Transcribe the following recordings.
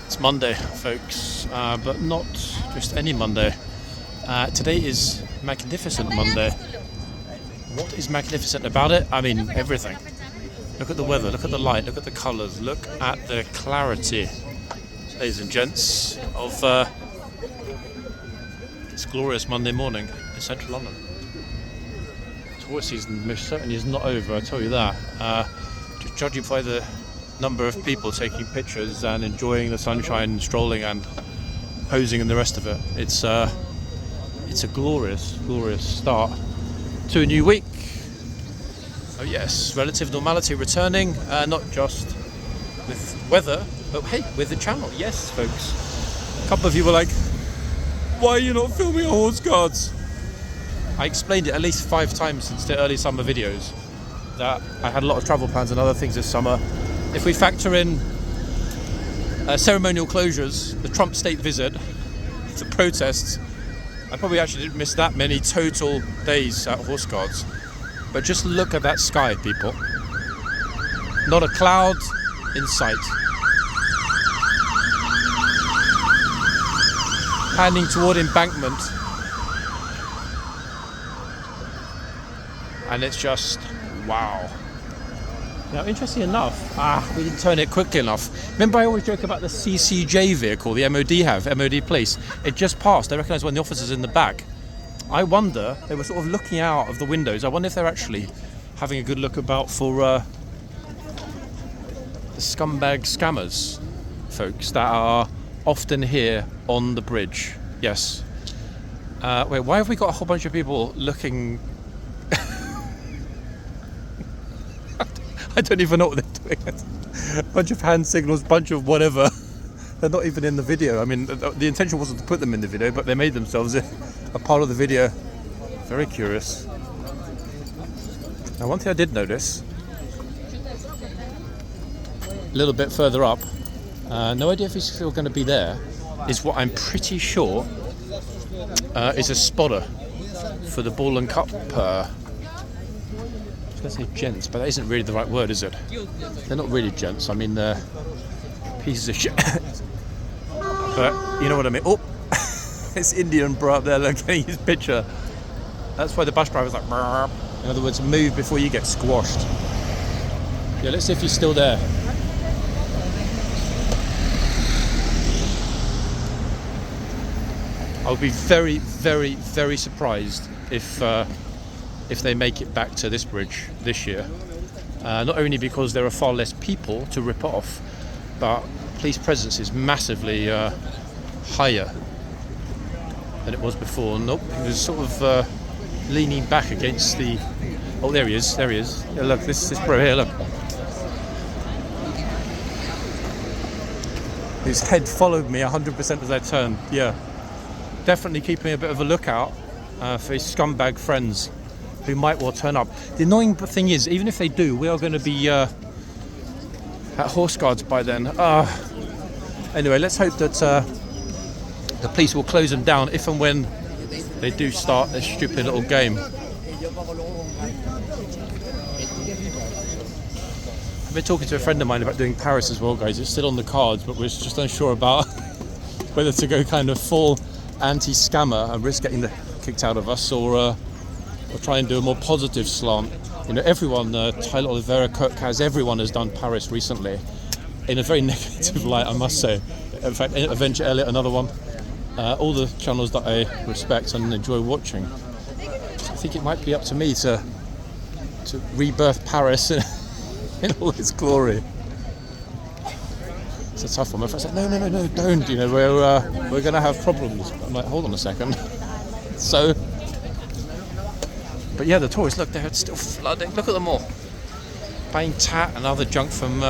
It's Monday, folks, but not just any Monday. Today is Magnificent Monday. What is magnificent about it? I mean, everything. Look at the weather, look at the light, look at the colours, look at the clarity, ladies and gents, of this glorious Monday morning in central London. Tourist season most certainly is not over, I tell you that. Just judging by the number of people taking pictures and enjoying the sunshine, strolling and posing and the rest of it. It's a glorious start to a new week. Oh yes, relative normality returning, not just with weather, but hey, with the channel. Yes, folks. A couple of you were like, why are you not filming your horse guards? I explained it at least 5 times since the early summer videos that I had a lot of travel plans and other things this summer. If we factor in ceremonial closures, the Trump state visit, the protests, I probably actually didn't miss that many total days at horse guards. But just look at that sky, people. Not a cloud in sight. Panning toward embankment. And it's just, wow. Now, interesting enough, we didn't turn it quickly enough. Remember I always joke about the CCJ vehicle the MOD police. It just passed. I recognise one of the officers in the back. I wonder, they were sort of looking out of the windows. I wonder if they're actually having a good look about for the scumbag scammers, folks, that are often here on the bridge. Yes. Wait, why have we got a whole bunch of people looking... I don't even know what they're doing. A bunch of hand signals, bunch of whatever. They're not even in the video. I mean, the intention wasn't to put them in the video, but they made themselves a part of the video. Very curious. Now, one thing I did notice, a little bit further up, no idea if he's still going to be there, is what I'm pretty sure is a spotter for the Ball and Cup. I was going to say gents, but that isn't really the right word, is it? They're not really gents. I mean, they're pieces of shit. But you know what I mean. Oh, it's Indian bro up there looking at his picture. That's why the bus driver's like, brr. In other words, move before you get squashed. Yeah, let's see if he's still there. I'll be very, very, very surprised if they make it back to this bridge this year. Not only because there are far less people to rip off, but police presence is massively higher than it was before. Nope, he was sort of leaning back against the... Oh, there he is. Yeah, look, this bro here, look. His head followed me 100% as I turned. Yeah, definitely keeping a bit of a lookout for his scumbag friends who might well turn up. The annoying thing is, even if they do, we are going to be at horse guards by then. Anyway, let's hope that the police will close them down if and when they do start their stupid little game. I've been talking to a friend of mine about doing Paris as well, guys. It's still on the cards, but we're just unsure about whether to go kind of full anti-scammer and risk getting kicked out of us, or try and do a more positive slant. You know, everyone, Tyler Oliveira, Kirk Kaz, everyone has done Paris recently in a very negative light, I must say. In fact, Adventure Elliot, another one. All the channels that I respect and enjoy watching. So I think it might be up to me to rebirth Paris in all its glory. It's a tough one. My friend said, no, don't. You know, we're going to have problems. I'm like, hold on a second. So... But yeah, the tourists, look, they're still flooding. Look at them all. Buying tat and other junk from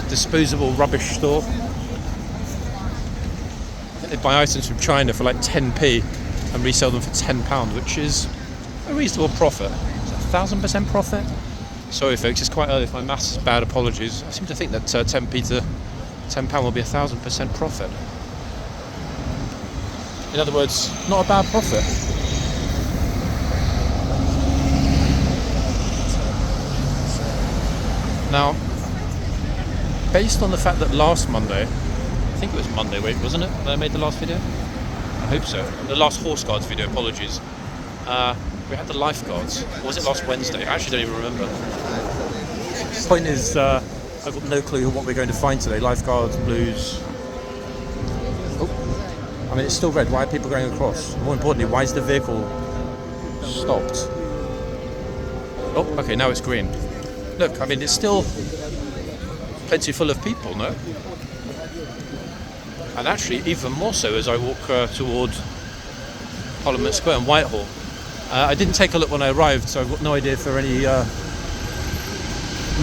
disposable rubbish store. They buy items from China for like 10p and resell them for £10, which is a reasonable profit. Is that 1,000% profit? Sorry folks, it's quite early. If my maths is bad, apologies. I seem to think that 10p to £10 will be 1,000% profit. In other words, not a bad profit. Now, based on the fact that last Monday, I think it was Monday, wasn't it, that I made the last video? I hope so. The last horse guards video, apologies. We had the lifeguards. Or was it last Wednesday? I actually don't even remember. The point is, I've got no clue what we're going to find today. Lifeguards, blues. Oh, I mean, it's still red. Why are people going across? More importantly, why is the vehicle stopped? Oh, okay, now it's green. Look, I mean, it's still plenty full of people, no? And actually, even more so as I walk toward Parliament Square and Whitehall. I didn't take a look when I arrived, so I've got no idea if there are any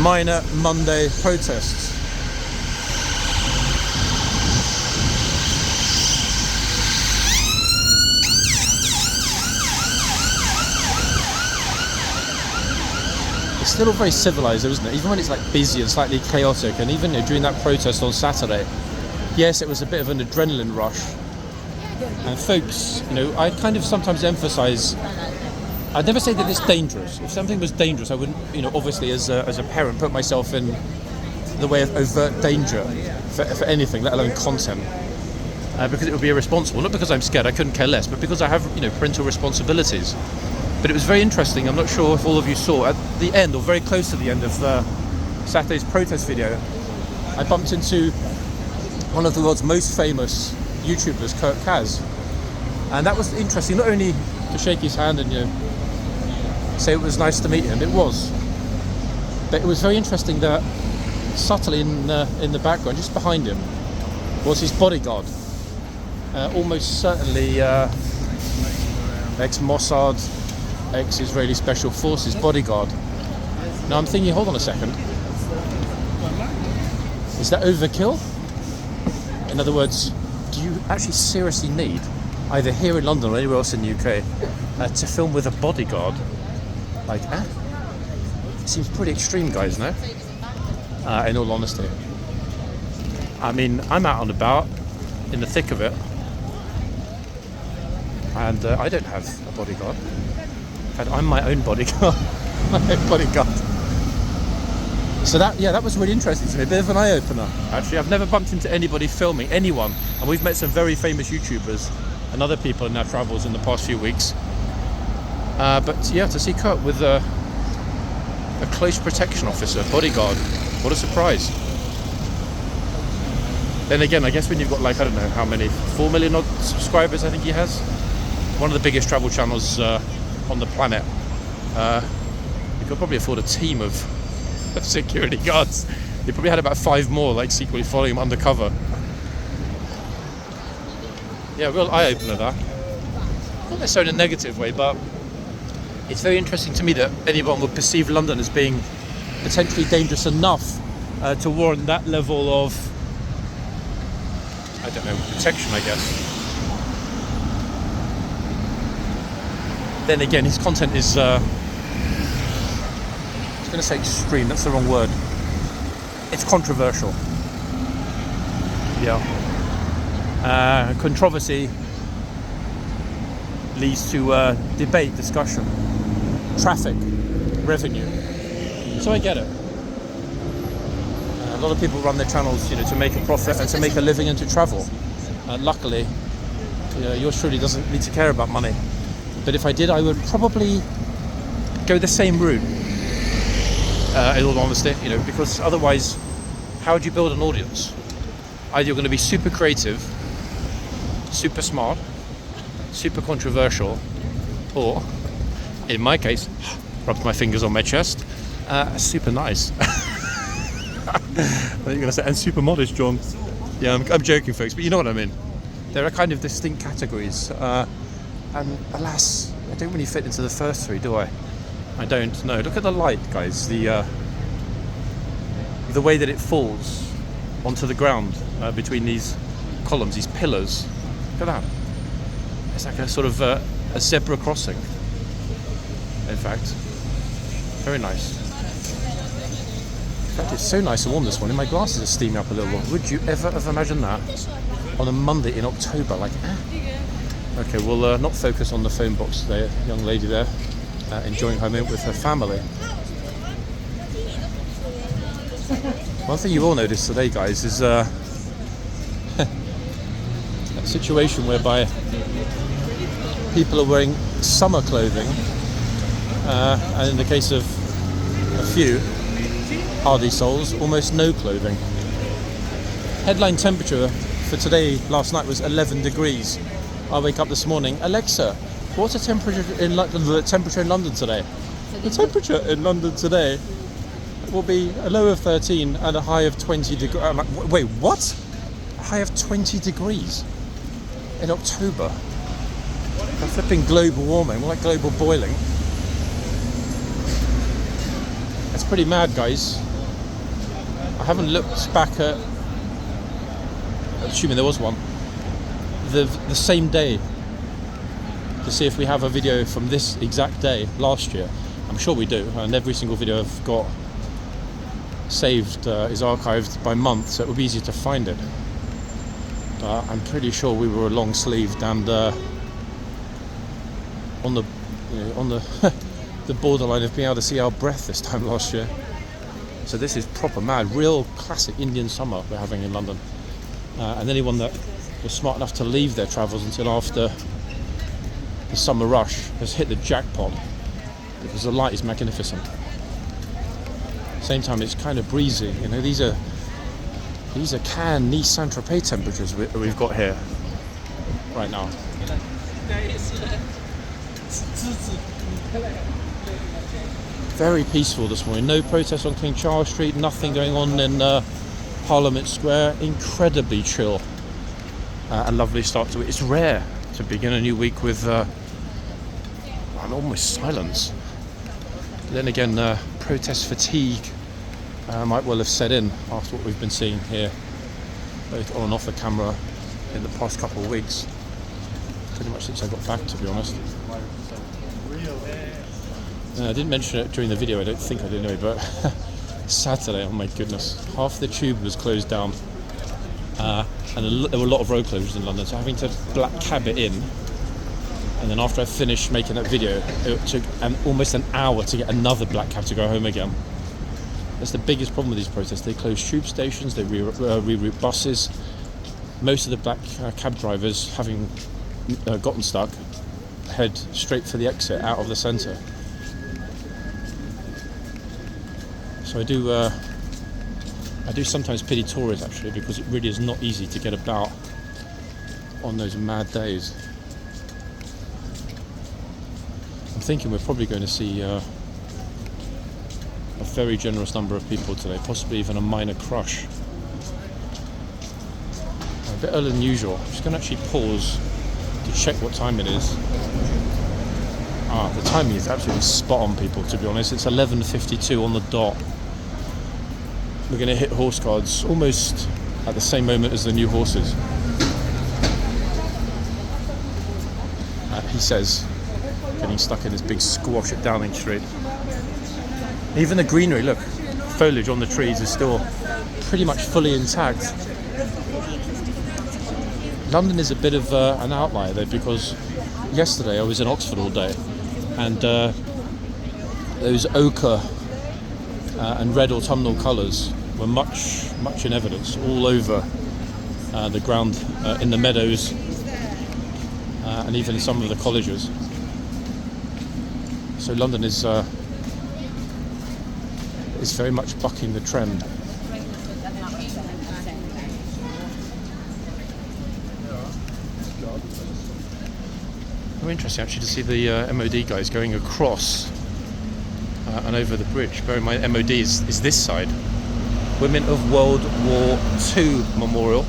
minor Monday protests. It's still all very civilised, isn't it? Even when it's like busy and slightly chaotic, and even during that protest on Saturday, yes, it was a bit of an adrenaline rush. And folks, I kind of sometimes emphasise, I'd never say that it's dangerous. If something was dangerous, I wouldn't, obviously as a parent, put myself in the way of overt danger for anything, let alone content. Because it would be irresponsible. Not because I'm scared, I couldn't care less, but because I have, parental responsibilities. But it was very interesting. I'm not sure if all of you saw, at the end, or very close to the end of Saturday's protest video, I bumped into one of the world's most famous YouTubers, Kurt Kaz. And that was interesting, not only to shake his hand and say it was nice to meet him, it was. But it was very interesting that subtly in the background, just behind him, was his bodyguard. Almost certainly ex-Mossad, ex-Israeli Special Forces bodyguard. Now I'm thinking, hold on a second. Is that overkill? In other words, do you actually seriously need, either here in London or anywhere else in the UK, to film with a bodyguard? Like, it seems pretty extreme, guys, no? In all honesty. I mean, I'm out and about, in the thick of it, and I don't have a bodyguard. In fact, I'm my own bodyguard. My own bodyguard. So that was really interesting to me, a bit of an eye-opener. Actually, I've never bumped into anybody filming, anyone, and we've met some very famous YouTubers and other people in our travels in the past few weeks. But yeah, to see Kurt with a close protection officer, bodyguard, what a surprise. Then again, I guess when you've got I don't know how many, 4 million odd subscribers I think he has. One of the biggest travel channels on the planet. You could probably afford a team of security guards. He probably had about 5 more secretly following him undercover. Yeah, real eye-opener that. Not necessarily in a negative way, but it's very interesting to me that anyone would perceive London as being potentially dangerous enough to warrant that level of, I don't know, protection, I guess. Then again, his content is, I was going to say extreme, that's the wrong word. It's controversial. Yeah. Controversy leads to debate, discussion, traffic, revenue. So I get it. A lot of people run their channels, to make a profit and to make a living and to travel. Luckily, yours truly doesn't need to care about money. But if I did, I would probably go the same route. In all honesty, because otherwise, how would you build an audience? Either you're going to be super creative, super smart, super controversial, or, in my case, rubbed my fingers on my chest, super nice. What are you going to say? And super modest, John. Yeah, I'm joking, folks, but you know what I mean. There are kind of distinct categories, and alas, I don't really fit into the first 3, do I? I don't know. Look at the light, guys. The way that it falls onto the ground between these columns, these pillars. Look at that. It's like a sort of a zebra crossing. In fact, very nice. In fact, it's so nice and warm this morning. My glasses are steaming up a little. Would you ever have imagined that on a Monday in October? Okay, we'll not focus on the phone box there. Young lady there, enjoying her moment with her family. One thing you will notice today, guys, is a situation whereby people are wearing summer clothing, and in the case of a few hardy souls, almost no clothing. Headline temperature for today, last night, was 11 degrees. I wake up this morning, Alexa, what's the temperature in London? The temperature in London today? The temperature in London today will be a low of 13 and a high of 20 degrees. I'm like, wait, what? A high of 20 degrees in October? A flipping global warming, more like global boiling. That's pretty mad, guys. I haven't looked back at, assuming there was one, the same day to see if we have a video from this exact day last year. I'm sure we do, and every single video I've got saved is archived by month, so it would be easier to find it. I'm pretty sure we were long sleeved and on the the borderline of being able to see our breath this time last year. So this is proper mad, real classic Indian summer we're having in London. And anyone that was smart enough to leave their travels until after the summer rush has hit the jackpot, because the light is magnificent. Same time, it's kind of breezy. You know, these are Cannes, Nice, Saint-Tropez temperatures we've got here right now. Very peaceful this morning. No protests on King Charles Street. Nothing going on in Parliament Square. Incredibly chill. A lovely start to it. It's rare to begin a new week with almost silence. But then again, protest fatigue might well have set in after what we've been seeing here, both on and off the camera, in the past couple of weeks. Pretty much since I got back, to be honest. I didn't mention it during the video, I don't think I did anyway, but Saturday, oh my goodness, half the tube was closed down, and there were a lot of road closures in London, so having to black cab it in, and then after I finished making that video, it took almost an hour to get another black cab to go home again. That's the biggest problem with these protests. They close tube stations, they reroute buses. Most of the black cab drivers, having gotten stuck, head straight for the exit out of the centre. So I do sometimes pity tourists, actually, because it really is not easy to get about on those mad days. I'm thinking we're probably going to see a very generous number of people today, possibly even a minor crush. A bit earlier than usual. I'm just going to actually pause to check what time it is. The timing is absolutely spot on, people, to be honest. It's 11:52 on the dot. We're going to hit horse guards almost at the same moment as the new horses. He says, getting stuck in this big squash at Downing Street. Even the greenery, look, foliage on the trees is still pretty much fully intact. London is a bit of an outlier though, because yesterday I was in Oxford all day, and those ochre and red autumnal colours were much in evidence all over the ground, in the meadows, and even in some of the colleges. So London is very much bucking the trend. Very interesting actually to see the MOD guys going across and over the bridge. Bear in mind, MOD is this side. Women of World War II Memorial,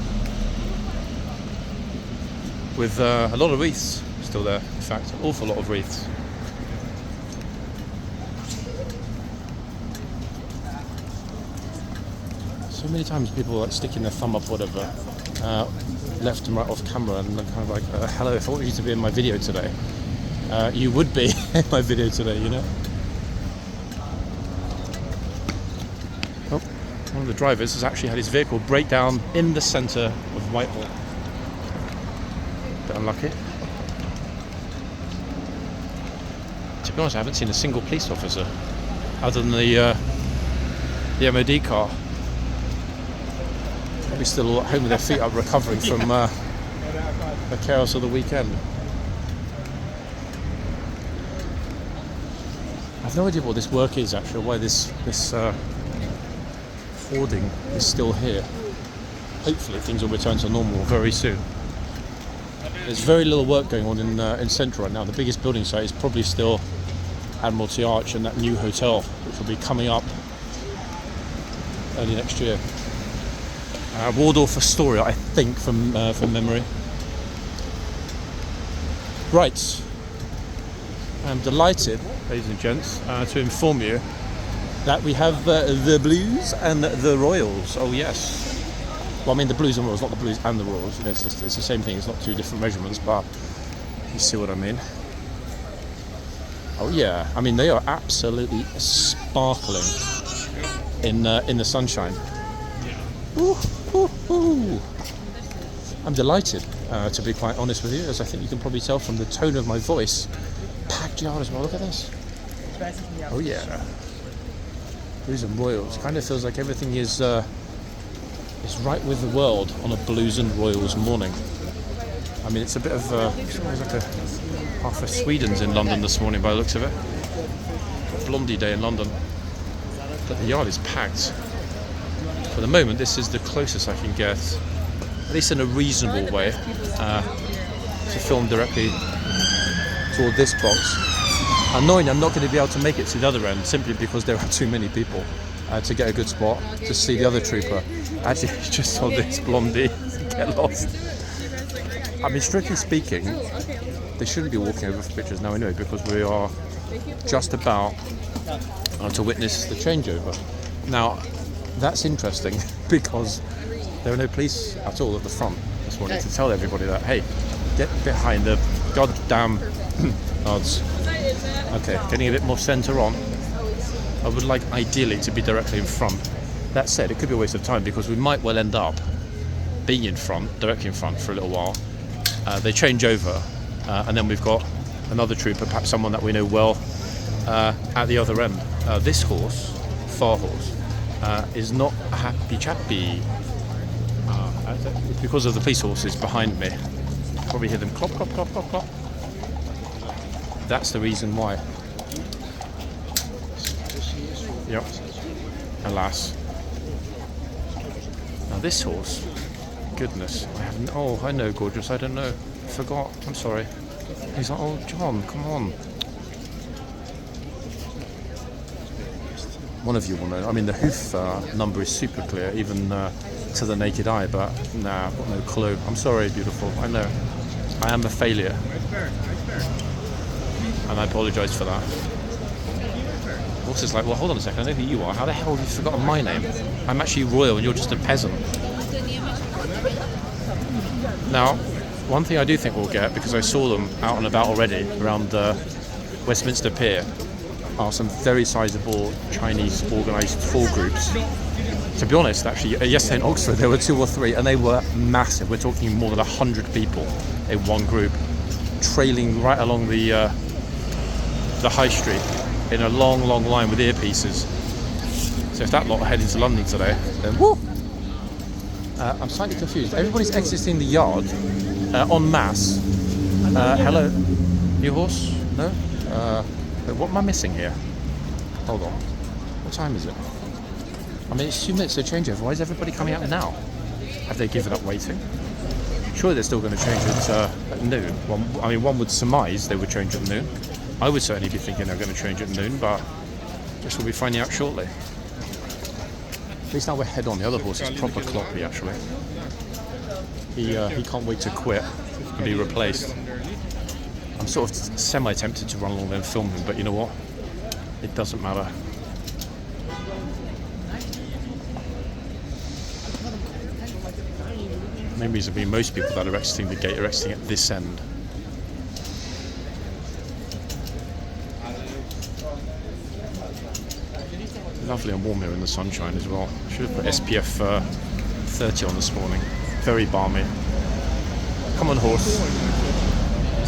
with a lot of wreaths still there. In fact, an awful lot of wreaths. So many times people like sticking their thumb up, whatever, left and right off camera, and I'm kind of like, hello, if I wanted you to be in my video today, you would be in my video today, you know. Oh, one of the drivers has actually had his vehicle break down in the centre of Whitehall. Bit unlucky. To be honest, I haven't seen a single police officer other than the MOD car Probably still at home with their feet up, recovering from the chaos of the weekend. I've no idea what this work is actually, why this hoarding is still here. Hopefully things will return to normal very soon. There's very little work going on in Central right now. The biggest building site is probably still Admiralty Arch and that new hotel, which will be coming up early next year. Waldorf Astoria, I think, from memory. Right. I'm delighted, ladies and gents, to inform you that we have the Blues and the Royals. Oh yes. Well, I mean the Blues and Royals, not the Blues and the Royals. You know, it's the same thing. It's not two different measurements, but you see what I mean. Oh yeah. I mean they are absolutely sparkling in the sunshine. Ooh, ooh, ooh. I'm delighted, to be quite honest with you, as I think you can probably tell from the tone of my voice. Packed yard as well. Look at this. Oh yeah. Blues and Royals. Kind of feels like everything is right with the world on a Blues and Royals morning. I mean, it's a bit of it's always like half of Sweden's in London this morning by the looks of it. Blondie day in London. But the yard is packed. For the moment, this is the closest I can get, at least in a reasonable way, to film directly toward this box. Annoying, I'm not going to be able to make it to the other end simply because there are too many people to get a good spot to see the other trooper. Actually, just saw this blondie get lost. I mean, strictly speaking, they shouldn't be walking over for pictures now anyway, because we are just about to witness the changeover. Now, that's interesting because there are no police at all at the front. Just wanted to tell everybody that, hey, get behind the goddamn odds. Okay, getting a bit more centre on. I would like ideally to be directly in front. That said, it could be a waste of time because we might well end up being in front, directly in front for a little while. They change over and then we've got another trooper, perhaps someone that we know well, at the other end. This horse, Far Horse, is not a happy chappy. It's because of the police horses behind me. Probably hear them clop, clop, clop, clop, clop. That's the reason why. Yep. Alas. Now this horse, goodness, I know, gorgeous, I don't know. Forgot, I'm sorry. He's like, oh, John, come on. One of you will know. I mean, the hoof number is super clear, even to the naked eye, but nah, I've got no clue. I'm sorry, beautiful, I know. I am a failure. And I apologise for that. Horse is like, well, hold on a second, I know who you are. How the hell have you forgotten my name? I'm actually royal and you're just a peasant. Now, one thing I do think we'll get, because I saw them out and about already around Westminster Pier, are some very sizable Chinese organised tour groups. To be honest, actually, yesterday in Oxford there were 2 or 3 and they were massive. We're talking more than 100 people in one group, trailing right along the high street in a long, long line with earpieces. So if that lot are heading to London today, then woo! I'm slightly confused. Everybody's exiting the yard en masse. Hello, new horse? No? What am I missing here? Hold on. What time is it? I mean, it's 2 minutes to changeover. Why is everybody coming out now? Have they given up waiting? Surely they're still going to change it at noon. One would surmise they would change at noon. I would certainly be thinking they're going to change at noon, but I guess we'll be finding out shortly. At least now we're head on. The other horse is proper cloppy, actually. He can't wait to quit and be replaced. I'm sort of semi-tempted to run along there and film him, but you know what? It doesn't matter. Maybe it's be most people that are exiting the gate are exiting at this end. Lovely and warm here in the sunshine as well. Should have put SPF 30 on this morning. Very balmy. Come on, horse.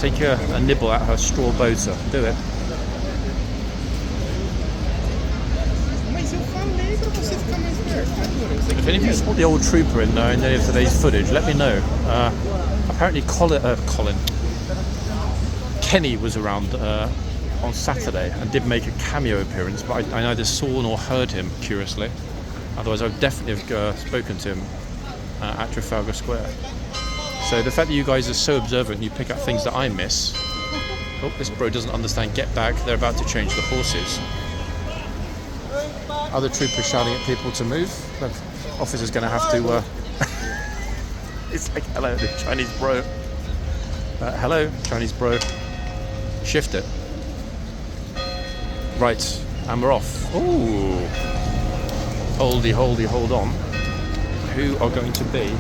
Take a nibble at her straw boater. Do it. If any of you saw the old trooper in any of today's footage, let me know. Apparently Kenny was around on Saturday and did make a cameo appearance, but I neither saw nor heard him, curiously. Otherwise I would definitely have spoken to him at Trafalgar Square. So the fact that you guys are so observant and you pick up things that I miss. Oh, this bro doesn't understand. Get back, they're about to change the horses. Other troopers shouting at people to move. The officer's going to have to... It's like, hello, the Chinese bro. Hello, Chinese bro. Shift it. Right, and we're off. Ooh. Holdy, hold on. Who are going to be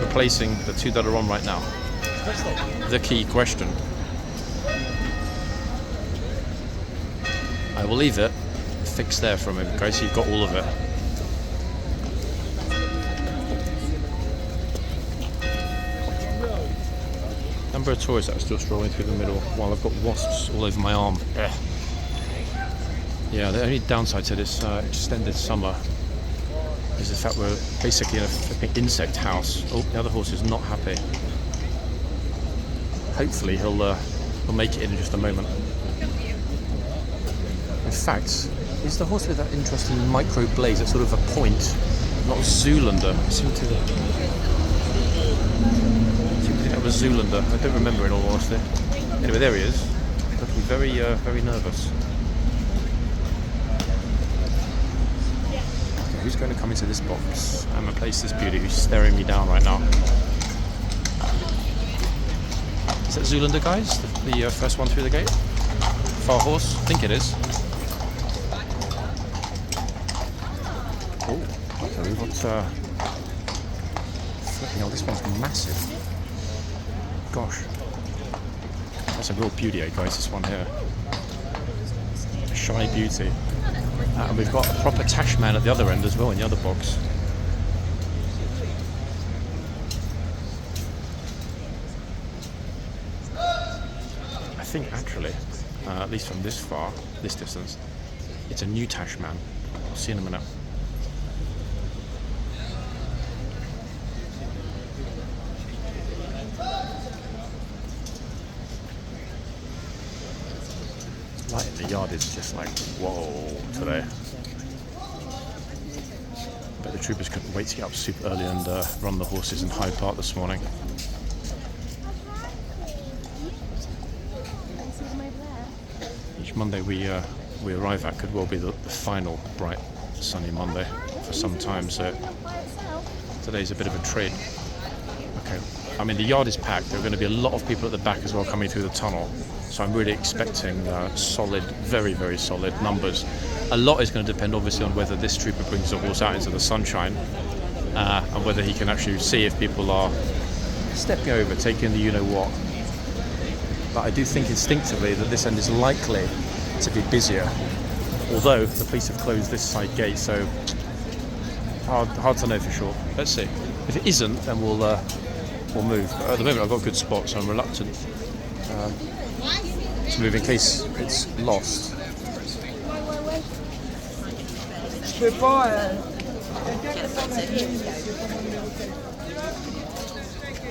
replacing the two that are on right now? The key question. I will leave it fixed there for a moment, guys, so you've got all of it. Number of tourists that are still strolling through the middle while I've got wasps all over my arm. Ugh. Yeah, the only downside to this extended summer is the fact we're basically in a flipping insect house. Oh, the other horse is not happy. Hopefully he'll make it in just a moment. In fact, is the horse with that interesting micro blaze at sort of a point, not Zoolander? I seem to think that was Zoolander. I don't remember in all honesty. Anyway, there he is. Looking very, very nervous. Okay, who's going to come into this box and replace this beauty who's staring me down right now? Is that Zoolander, guys? The first one through the gate? Far horse? I think it is. Oh, okay, we've got flipping hell, this one's massive. Gosh. That's a real beauty, guys, this one here. A shy beauty. And we've got a proper Tash man at the other end as well, in the other box. I think actually, at least from this far, this distance, it's a new Tash man. I'll see in a minute. Light in the yard is just like, whoa, today. But the troopers couldn't wait to get up super early and run the horses in Hyde Park this morning. Each Monday we arrive at could well be the final bright sunny Monday for some time, so today's a bit of a treat. Okay, I mean the yard is packed. There are going to be a lot of people at the back as well coming through the tunnel, so I'm really expecting solid, very, very solid numbers. A lot is going to depend obviously on whether this trooper brings the horse out into the sunshine and whether he can actually see if people are stepping over, taking the you-know-what. But I do think instinctively that this end is likely to be busier, although the police have closed this side gate, so hard to know for sure. Let's see. If it isn't, then we'll move. But at the moment I've got a good spot, so I'm reluctant to move in case it's lost.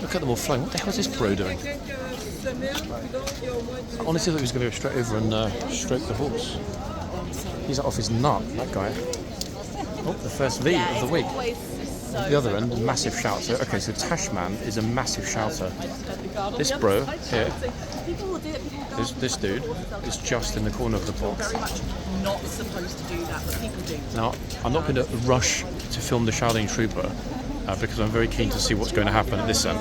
Look at them all flying. What the hell is this bro doing? I honestly thought he was going to go straight over and stroke the horse. He's off his nut, that guy. Oh, the first V of the week. At the other end, a massive shouter. Okay, so Tashman is a massive shouter. This bro here, this dude, is just in the corner of the box. Not supposed to do that, but people do. Now, I'm not going to rush to film the shouting trooper because I'm very keen to see what's going to happen at this end.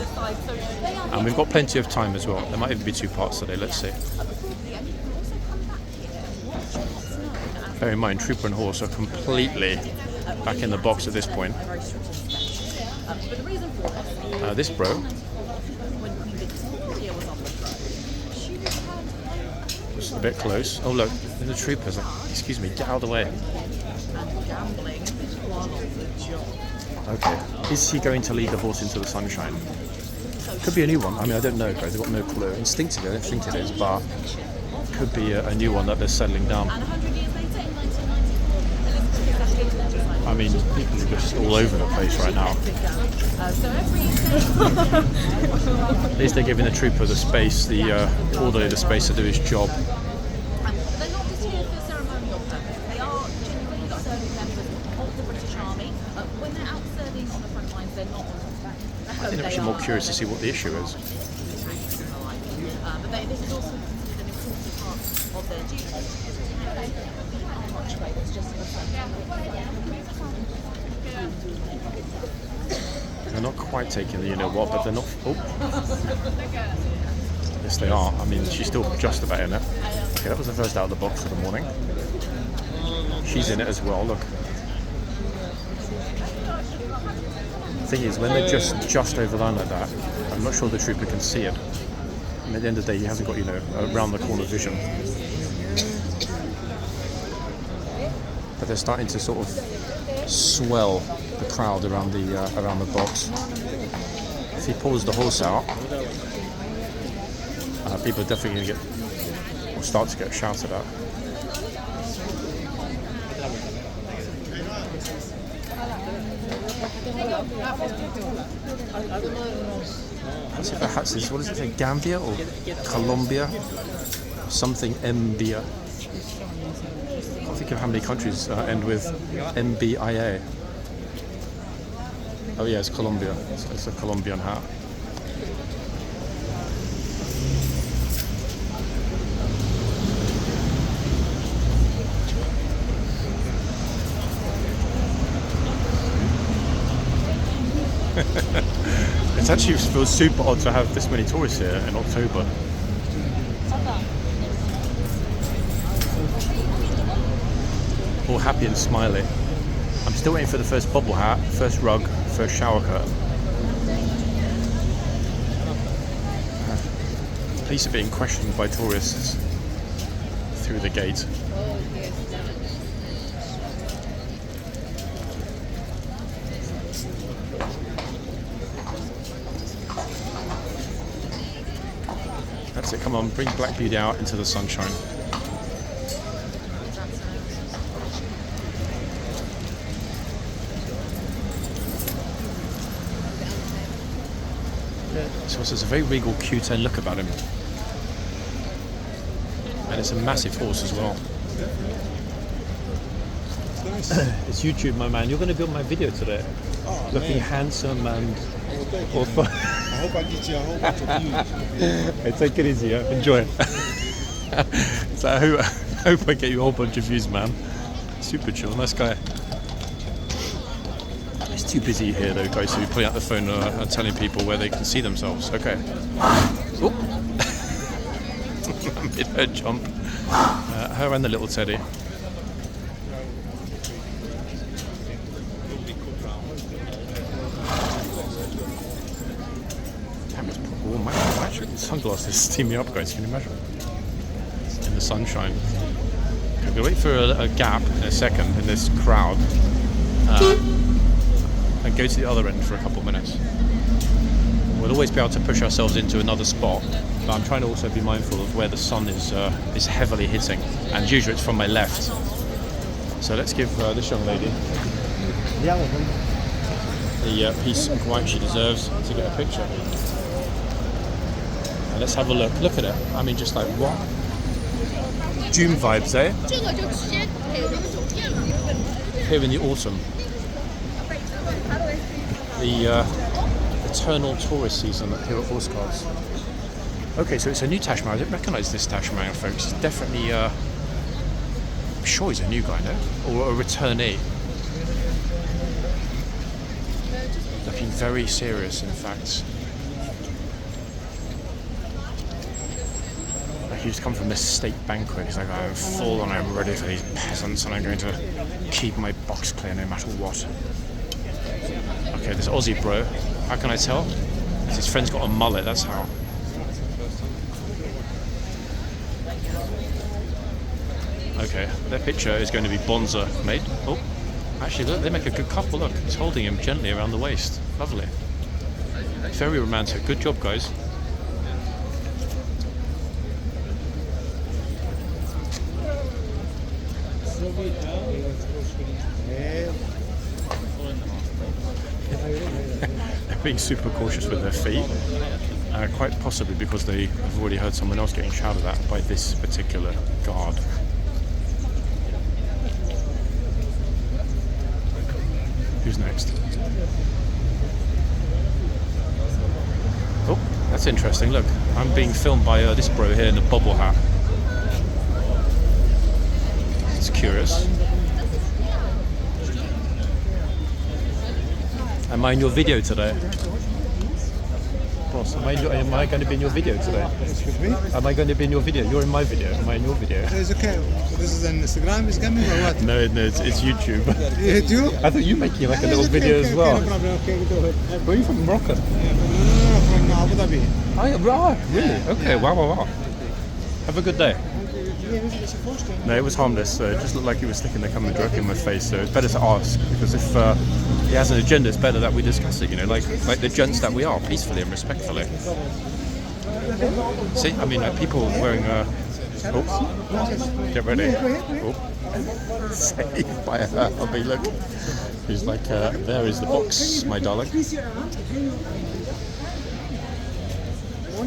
And we've got plenty of time as well. There might even be two parts today, let's see. Bear in mind, trooper and horse are completely back in the box at this point. This bro just a bit close. Oh look, the troopers like, excuse me, get out of the way. Okay, is he going to lead the horse into the sunshine? Could be a new one. I mean, I don't know, guys. I've got no clue. Instinctively, I don't think it is, but could be a new one that they're settling down. I mean, people are just all over the place right now. At least they're giving the trooper the space, the orderly the space to do his job. They're not just here for ceremonial purpose. They are genuinely serving members of the British Army. When they're out serving on the front lines, they're not on horseback. I'm actually more curious to see what the issue is. But this is also considered an important part of their duty. They're not quite taking the you know what, but they're not. Oh. Yes, they are. I mean, she's still just about in it. Okay, that was the first out of the box for the morning. She's in it as well. Look. The thing is, when they're just over the line like that, I'm not sure the trooper can see it. And at the end of the day, he hasn't got around the corner vision. But they're starting to sort of swell the crowd around the box. If he pulls the horse out, people are definitely going to start to get shouted at. Let's see if perhaps this, what does it say, Gambia or Colombia? Something Mbia. I can't think of how many countries end with MBIA. Oh yeah, it's Colombia. It's a Colombian hat. It actually feels super odd to have this many tourists here in October. All happy and smiley. I'm still waiting for the first bobble hat, first rug, first shower curtain. Police are being questioned by tourists through the gate. That's it, come on, bring Black Beauty out into the sunshine. So it's a very regal Q10 look about him. And it's a massive horse as well. It's YouTube, my man. You're going to be on my video today. Oh, looking man. Handsome and... Oh, I hope I get you a whole bunch of views. Hey, take it easy, yeah? Enjoy. So I hope I get you a whole bunch of views, man. Super chill, nice guy. It's too busy here though, guys, to be putting out the phone and telling people where they can see themselves. Okay. Oh. I made her jump. Her and the little teddy. Oh, my sunglasses steam me up, guys. Can you imagine? In the sunshine. Okay, we'll wait for a gap in a second in this crowd. And go to the other end for a couple of minutes. We'll always be able to push ourselves into another spot, but I'm trying to also be mindful of where the sun is heavily hitting, and usually it's from my left. So let's give this young lady the peace and quiet she deserves to get a picture. And let's have a look. Look at it. I mean, just like what? June vibes, eh? Here in the autumn. The eternal tourist season here at Horseguards. Okay, so it's a new Tash man. I didn't recognise this Tash man, folks. It's definitely, I'm sure he's a new guy, no? Or a returnee. Looking very serious, in fact. Like he's come from this state banquet. He's like, I'm full and I'm ready for these peasants and I'm going to keep my box clear no matter what. Okay, this Aussie bro, how can I tell? His friend's got a mullet, that's how. Okay, their picture is going to be Bonza made. Oh, actually look, they make a good couple, look. He's holding him gently around the waist. Lovely. Very romantic. Good job, guys. They're being super cautious with their feet, quite possibly because they have already heard someone else getting shouted at by this particular guard. Who's next? Oh, that's interesting. Look, I'm being filmed by this bro here in a bobble hat. It's curious. Am I in your video today? Boss, am I going to be in your video today? Excuse me? Am I going to be in your video? You're in my video. Am I in your video? It's okay. This is an Instagram is coming or what? No, it's YouTube. YouTube? I thought you were making like a little video as well. No problem. Okay, go ahead. Where are you from? Morocco? No, from Abu Dhabi. Oh, yeah, right. Really? Okay, wow. Have a good day. No, it was harmless. It just looked like he was sticking the camera directly in my face. So it's better to ask, because if he has an agenda, it's better that we discuss it. You know, like the gents that we are, peacefully and respectfully. See, I mean, people wearing. Get ready. Oh. Saved by her. I mean, look. He's like, there is the box, my darling. 1,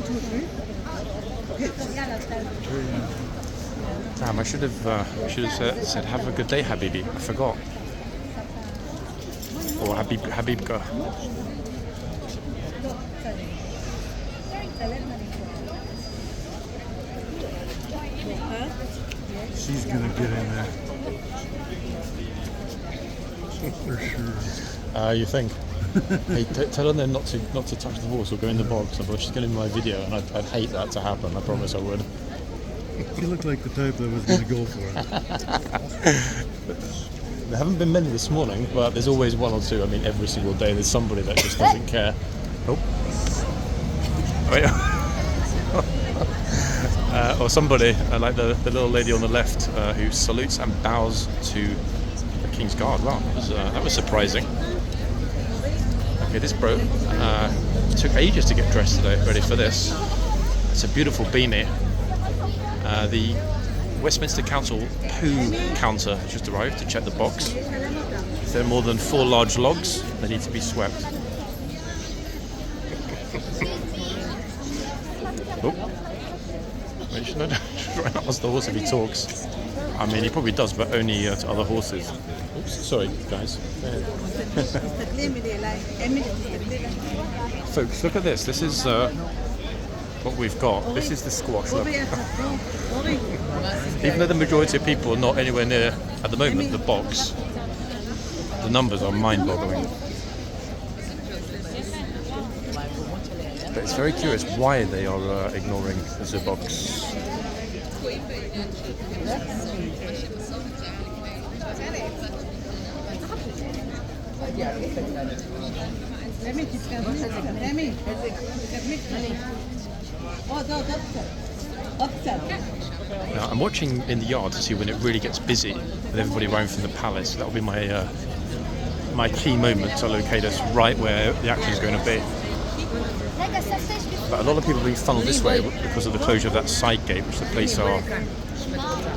2, 3. Damn, I should have said have a good day, Habibi. I forgot. Or Habibka. She's gonna get in there. For sure. You think? Hey, tell her then not to touch the horse or go in the box. Otherwise she's going to be my video, and I'd hate that to happen. I promise I would. You look like the type that was gonna go for it. There haven't been many this morning, but there's always one or two. I mean, every single day there's somebody that just doesn't care. Oh. Wait. Or somebody like the little lady on the left who salutes and bows to the kingsguard. Wow, that was surprising. Okay, this bro took ages to get dressed today, ready for this. It's a beautiful beanie. The Westminster Council poo counter has just arrived to check the box. If there are more than 4 large logs, they need to be swept. Oh. Wait, should I try and ask the horse if he talks? I mean, he probably does, but only to other horses. Oops, sorry, guys. Folks, look at this. This is what we've got. This is the squash. Look. Even though the majority of people are not anywhere near, at the moment, the box, the numbers are mind-boggling. But it's very curious why they are ignoring the box. Now, I'm watching in the yard to see when it really gets busy with everybody around from the palace. That'll be my my key moment to locate us right where the action is going to be. But a lot of people are being funneled this way because of the closure of that side gate, which the police are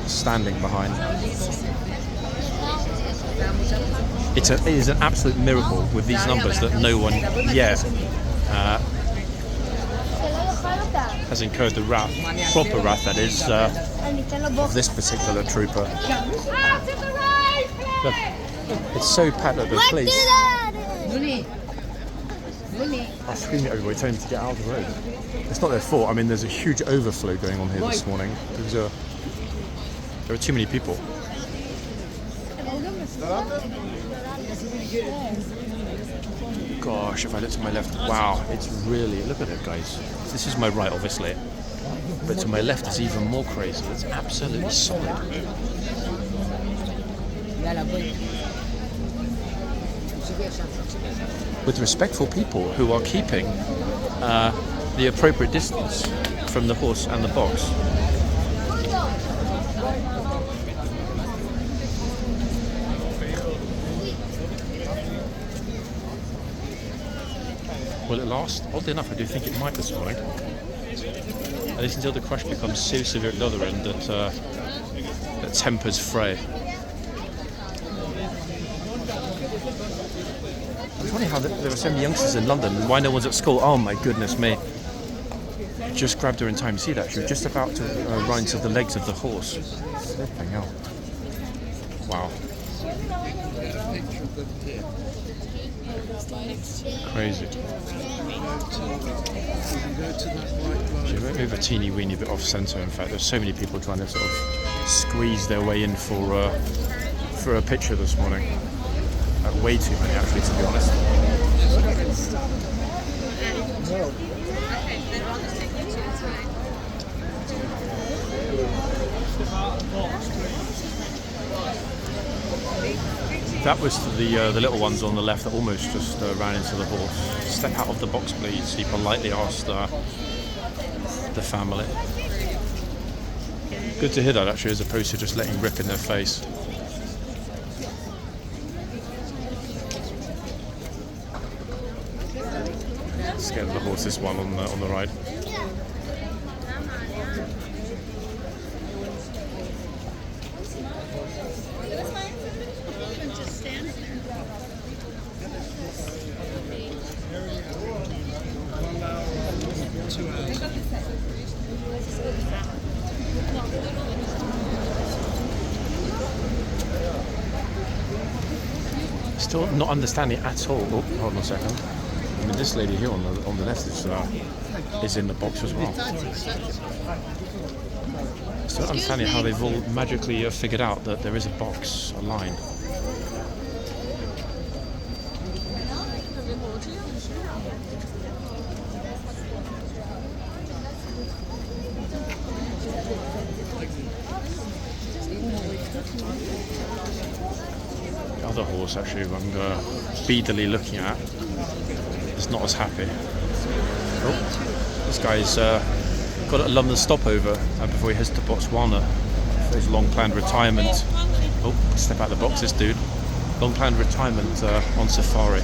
standing behind. It is an absolute miracle with these numbers that no one yet has incurred the wrath, proper wrath that is, of this particular trooper. Look, it's so packed that the police are screaming at everybody, telling them to get out of the road. It's not their fault. I mean, there's a huge overflow going on here this morning because there are too many people. Gosh, if I look to my left, wow, it's really, look at it, guys. This is my right, obviously, but to my left is even more crazy. It's absolutely solid. With respectful people who are keeping the appropriate distance from the horse and the box. Will it last? Oddly enough, I do think it might this morning. At least until the crush becomes so severe at the other end that tempers fray. I'm trying funny how there are so many youngsters in London and why no one's at school. Oh my goodness me. Just grabbed her in time. See that? She was just about to run into the legs of the horse. Flipping out. Wow. Crazy. She went move a teeny weeny bit off centre. In fact, there's so many people trying to sort of squeeze their way in for a picture this morning. Way too many, actually, to be honest. That was to the little ones on the left that almost just ran into the horse. Step out of the box, please, he politely asked the family. Good to hear that, actually, as opposed to just letting rip in their face. Scared of the horse, this one on the right. Still not understanding at all. Oh, hold on a second. I mean, this lady here on the left is in the box as well. Still not understanding how they've all magically figured out that there is a box, a line. The other horse, actually, I'm speedily looking at, is not as happy. Oh, this guy's got a London stopover before he heads to Botswana for his long-planned retirement. Oh, step out of the box, this dude. Long-planned retirement on safari.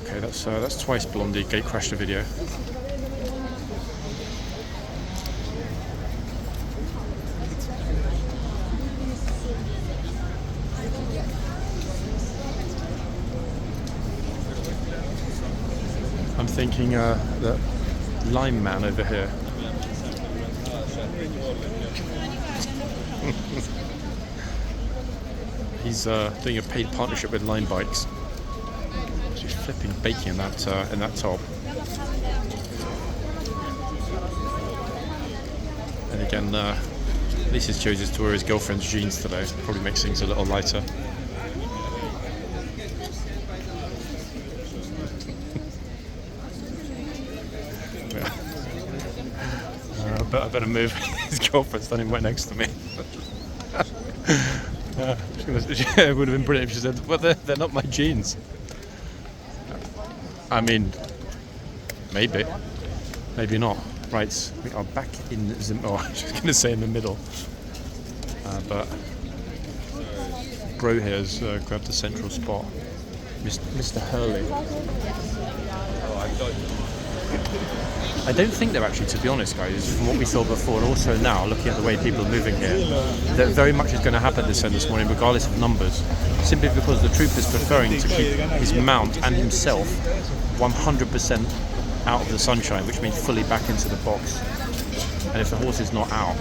Okay, that's twice Blondie gate crashed the video. I'm thinking the lime man over here. He's doing a paid partnership with Lime Bikes. She's flipping baking in that top. And again, at least he's chosen to wear his girlfriend's jeans today. Probably makes things a little lighter. But I better move. His girlfriend's standing right next to me. It would have been brilliant if she said, well, they're not my jeans. I mean, maybe not. Right, we are back in I was just going to say in the middle. But Bro here has grabbed the central spot. Mr. Hurley. I don't think they're actually, to be honest, guys, from what we saw before and also now, looking at the way people are moving here, that very much is going to happen this morning, regardless of numbers, simply because the troop is preferring to keep his mount and himself 100% out of the sunshine, which means fully back into the box. And if the horse is not out,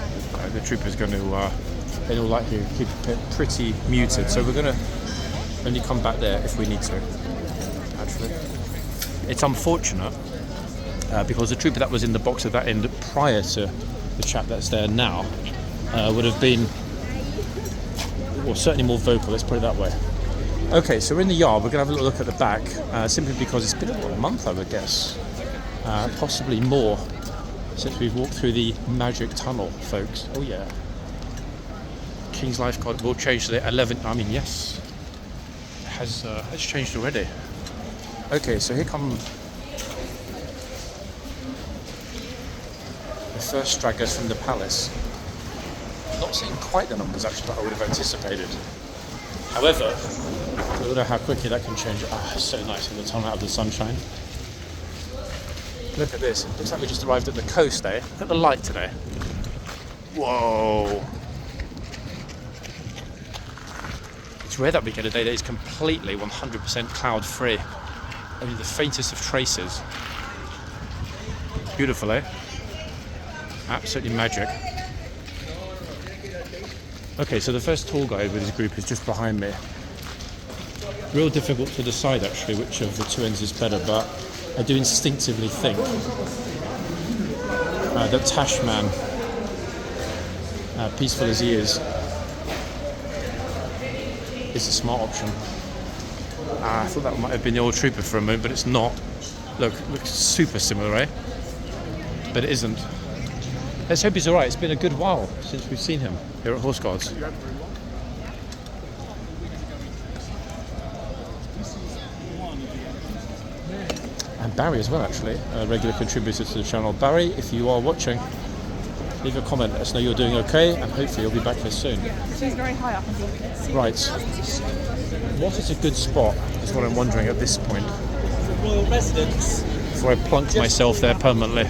the troop is going to, in all likelihood, keep it pretty muted. So we're going to only come back there if we need to, actually. It's unfortunate. Because the trooper that was in the box at that end prior to the chap that's there now would have been, well, certainly more vocal, let's put it that way. Okay, so we're in the yard. We're going to have a little look at the back, simply because it's been about a month, I would guess, possibly more, since we've walked through the magic tunnel, folks. Oh yeah. King's Lifeguard will change to the 11th. I mean, yes, has changed already. Okay, so here come the first stragglers from the palace. Not seeing quite the numbers actually that I would have anticipated. However, don't know how quickly that can change. Ah, it's so nice in the tunnel out of the sunshine. Look at this. Looks like we just arrived at the coast, eh? Look at the light today. Whoa. It's rare that we get a day that is completely 100% cloud free. Only the faintest of traces. Beautiful, eh? Absolutely magic. Okay, so the first tour guide with his group is just behind me. Real difficult to decide actually which of the two ends is better, but I do instinctively think that Tash man, peaceful as he is a smart option. I thought that might have been the old trooper for a moment, but it's not. Look, looks super similar, eh? But it isn't. Let's hope he's alright. It's been a good while since we've seen him here at Horse Guards. And Barry as well, actually, a regular contributor to the channel. Barry, if you are watching, leave a comment, let us know you're doing okay, and hopefully you'll be back here soon. She's very high up. Right. What is a good spot, is what I'm wondering at this point. Royal residence. Before I plunk myself there permanently.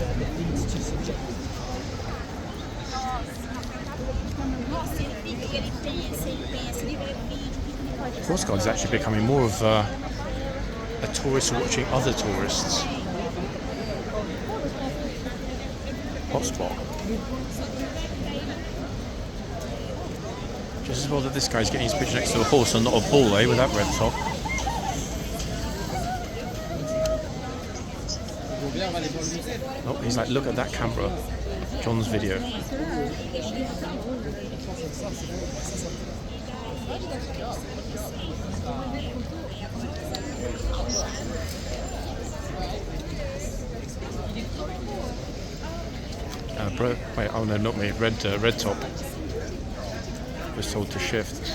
Horse Guard is actually becoming more of a tourist watching other tourists hotspot. Just as well that this guy's getting his picture next to a horse and not a bull, eh, with that red top. Oh, he's like, look at that camera. John's video. Bro, wait, oh no, not me. Red top. Was told to shift.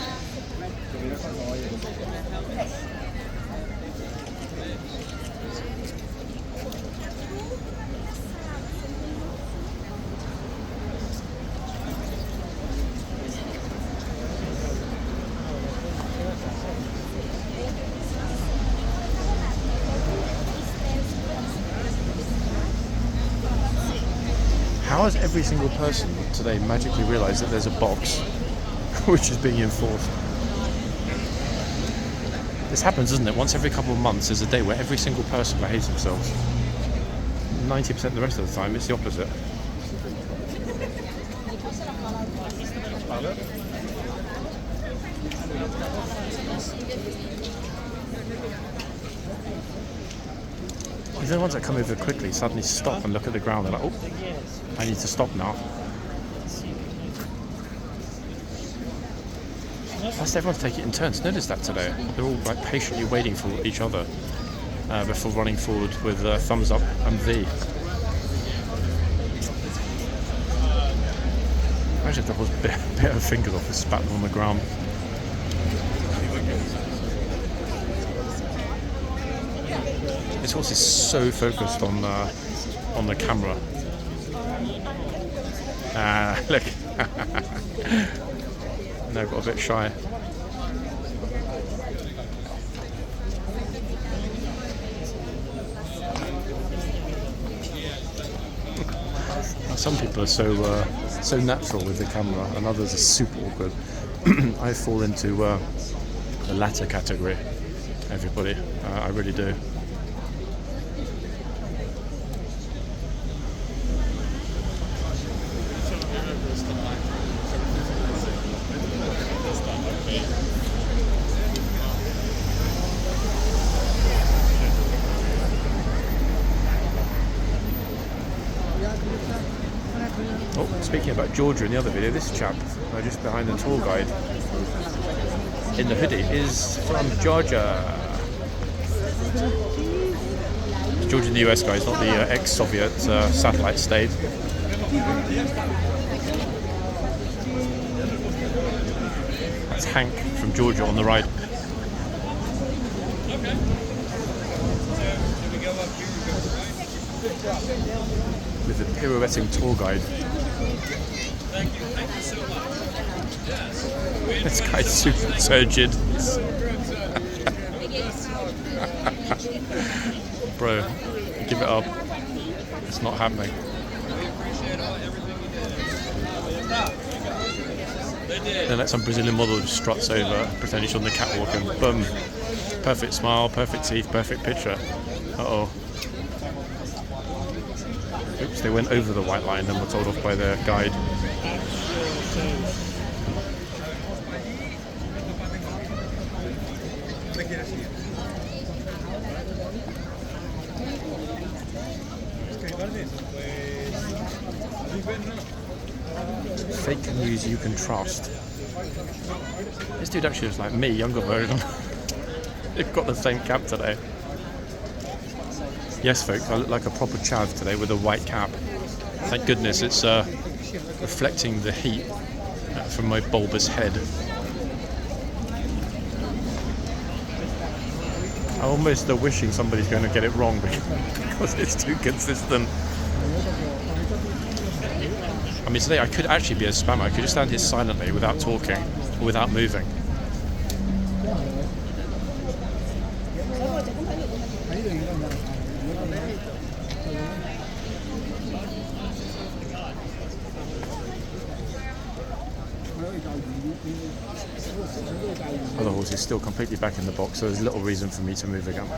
How has every single person today magically realised that there's a box which is being enforced? This happens, doesn't it? Once every couple of months there's a day where every single person behaves themselves. 90% of the rest of the time it's the opposite. These are the ones that come over quickly, suddenly stop and look at the ground. They're like, oh, I need to stop now. Plus everyone's taking it in turns. Notice that today. They're all like patiently waiting for each other before running forward with thumbs up and V. Imagine if the horse bit her fingers off and spat them on the ground. This horse is so focused on the camera. Look. No, got a bit shy. Some people are so natural with the camera, and others are super awkward. I fall into the latter category. Everybody, I really do. Oh, speaking about Georgia in the other video, this chap just behind the tour guide in the hoodie is from Georgia. Georgia in the US, guys, not the ex-Soviet satellite state. That's Hank from Georgia on the right. With the pirouetting tour guide. This guy's super turgid. Bro, give it up. It's not happening. Then let some Brazilian model just struts over, pretending she's on the catwalk, and boom. Perfect smile, perfect teeth, perfect picture. Uh-oh. Oops, they went over the white line and were told off by their guide. Fake news you can trust. This dude actually looks like me, younger version. They've got the same cap today. Yes, folks, I look like a proper chav today with a white cap. Thank goodness it's reflecting the heat from my bulbous head. I'm almost wishing somebody's going to get it wrong because it's too consistent. I mean, today I could actually be a spammer. I could just stand here silently without talking, or without moving. Other horse is still completely back in the box, so there's little reason for me to move again.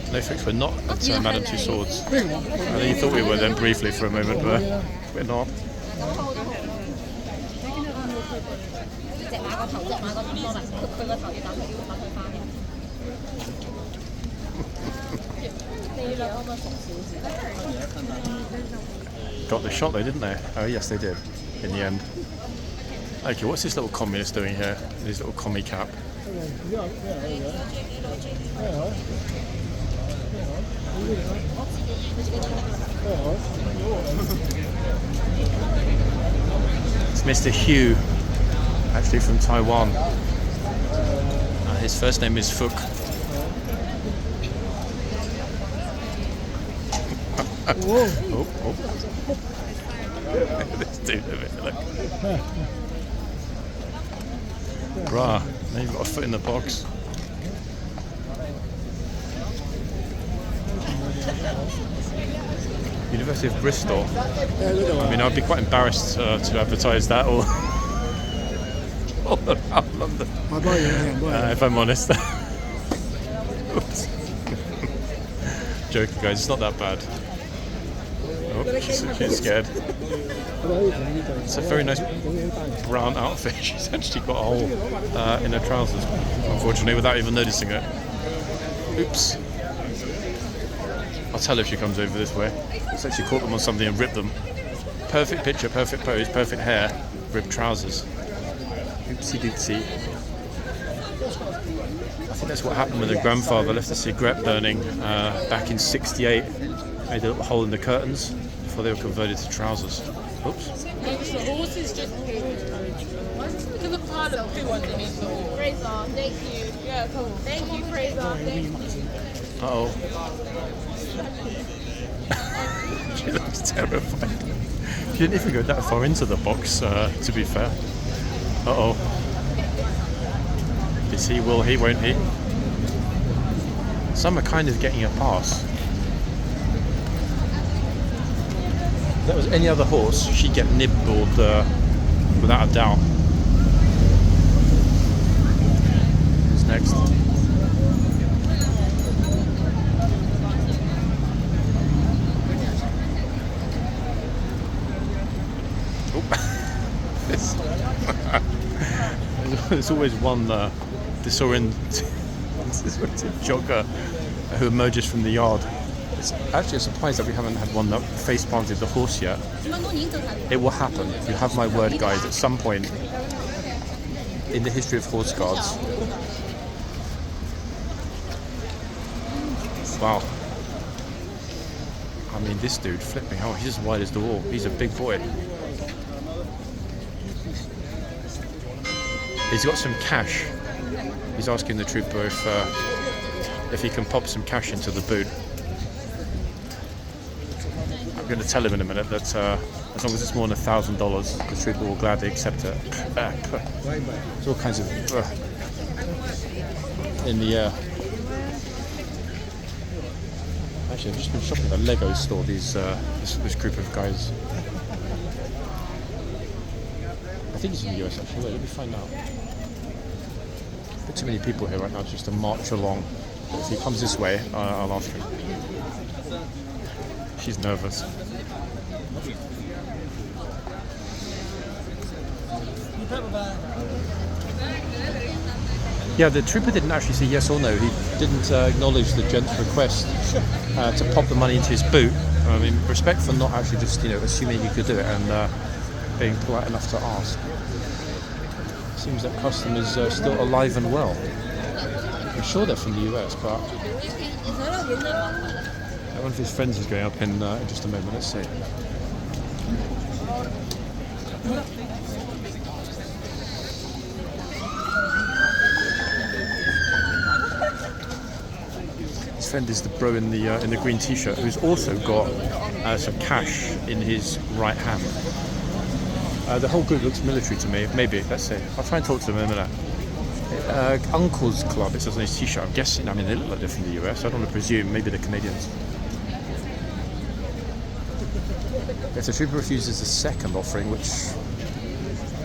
No fix, we're not at Madame Two Swords. I think you thought we were then briefly for a moment, but we're not. Got the shot though, didn't they? Oh yes, they did, in the end. Okay, what's this little communist doing here? His little commie cap. It's Mr. Hugh, actually from Taiwan. His first name is Fook. Oh. This dude over here, look. Bruh, now you've got a foot in the box. University of Bristol. I mean, I'd be quite embarrassed to advertise that all around London, if I'm honest. Oops. Joking, guys, it's not that bad. Oh, she's scared. It's a very nice brown outfit. She's actually got a hole in her trousers, unfortunately, without even noticing it. Oops. I'll tell her if she comes over this way. It's actually caught them on something and ripped them. Perfect picture, perfect pose, perfect hair, ripped trousers. Oopsie doopsie. I think that's what happened when the grandfather left a cigarette burning back in '68. Made a little hole in the curtains before they were converted to trousers. Oops. The horse is just look at the pile of poo underneath the horse. Fraser, thank you. Yeah, cool. Thank you, Fraser. Thank you. Uh-oh. She looks terrified. She didn't even go that far into the box, to be fair. Uh-oh. Is he, will he, won't he? Some are kind of getting a pass. If that was any other horse, she'd get nibbled without a doubt. Who's next? There's always one disoriented jogger who emerges from the yard It's actually a surprise that we haven't had one that face planted the horse yet. It will happen. You have my word, guys. At some point in the history of horse guards. Wow. I mean, this dude, flipping hell, he's as wide as the wall. He's a big boy. He's got some cash. He's asking the trooper if he can pop some cash into the boot. I'm going to tell him in a minute that as long as it's more than $1,000, the trooper will gladly accept it. There's all kinds of in the air. Actually, I've just been shopping at a Lego store. This group of guys. I think it's in the US actually. Wait, let me find out. There are too many people here right now just to march along. But if he comes this way, I'll ask him. She's nervous. Yeah, the trooper didn't actually say yes or no. He didn't acknowledge the gent's request to pop the money into his boot. I mean, respect for not actually just assuming you could do it and being polite enough to ask. Seems that custom is still alive and well. I'm sure they're from the US, but one of his friends is going up in just a moment. Let's see. His friend is the bro in the green t-shirt, who's also got some cash in his right hand. The whole group looks military to me. Maybe, let's see. I'll try and talk to them in a minute. Uncle's Club, it says on his t-shirt. I'm guessing, I mean, they look like they're from the US. I don't want to presume. Maybe they're Canadians. If the trooper refuses the second offering, which,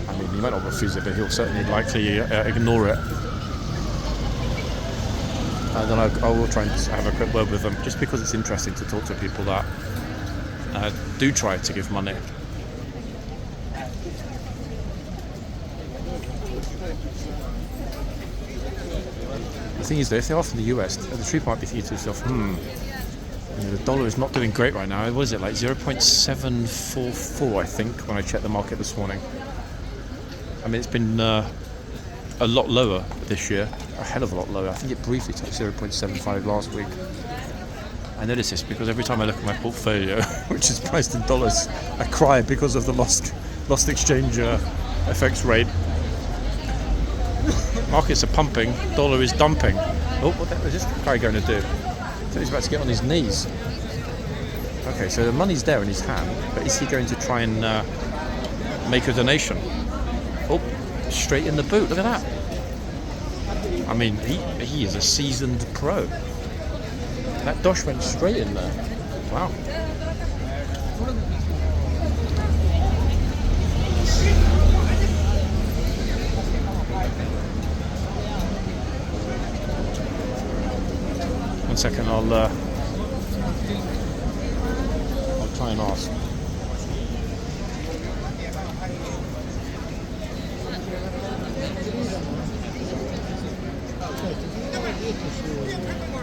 I mean, he might not refuse it, but he'll certainly likely ignore it. Then I will try and have a quick word with them, just because it's interesting to talk to people that do try to give money. The thing is, though, if they are from the US, the trooper might be thinking to himself, the dollar is not doing great right now. What is it, like 0.744, I think, when I checked the market this morning. I mean, it's been a lot lower this year, a hell of a lot lower. I think it briefly touched 0.75 last week. I notice this because every time I look at my portfolio, which is priced in dollars, I cry because of the lost exchange FX rate. Markets are pumping, dollar is dumping. Oh, what is this guy going to do? So he's about to get on his knees. Okay, so the money's there in his hand, but is he going to try and make a donation? Oh, straight in the boot, look at that. I mean, he is a seasoned pro. That dosh went straight in there. Wow. One second, I'll try and ask.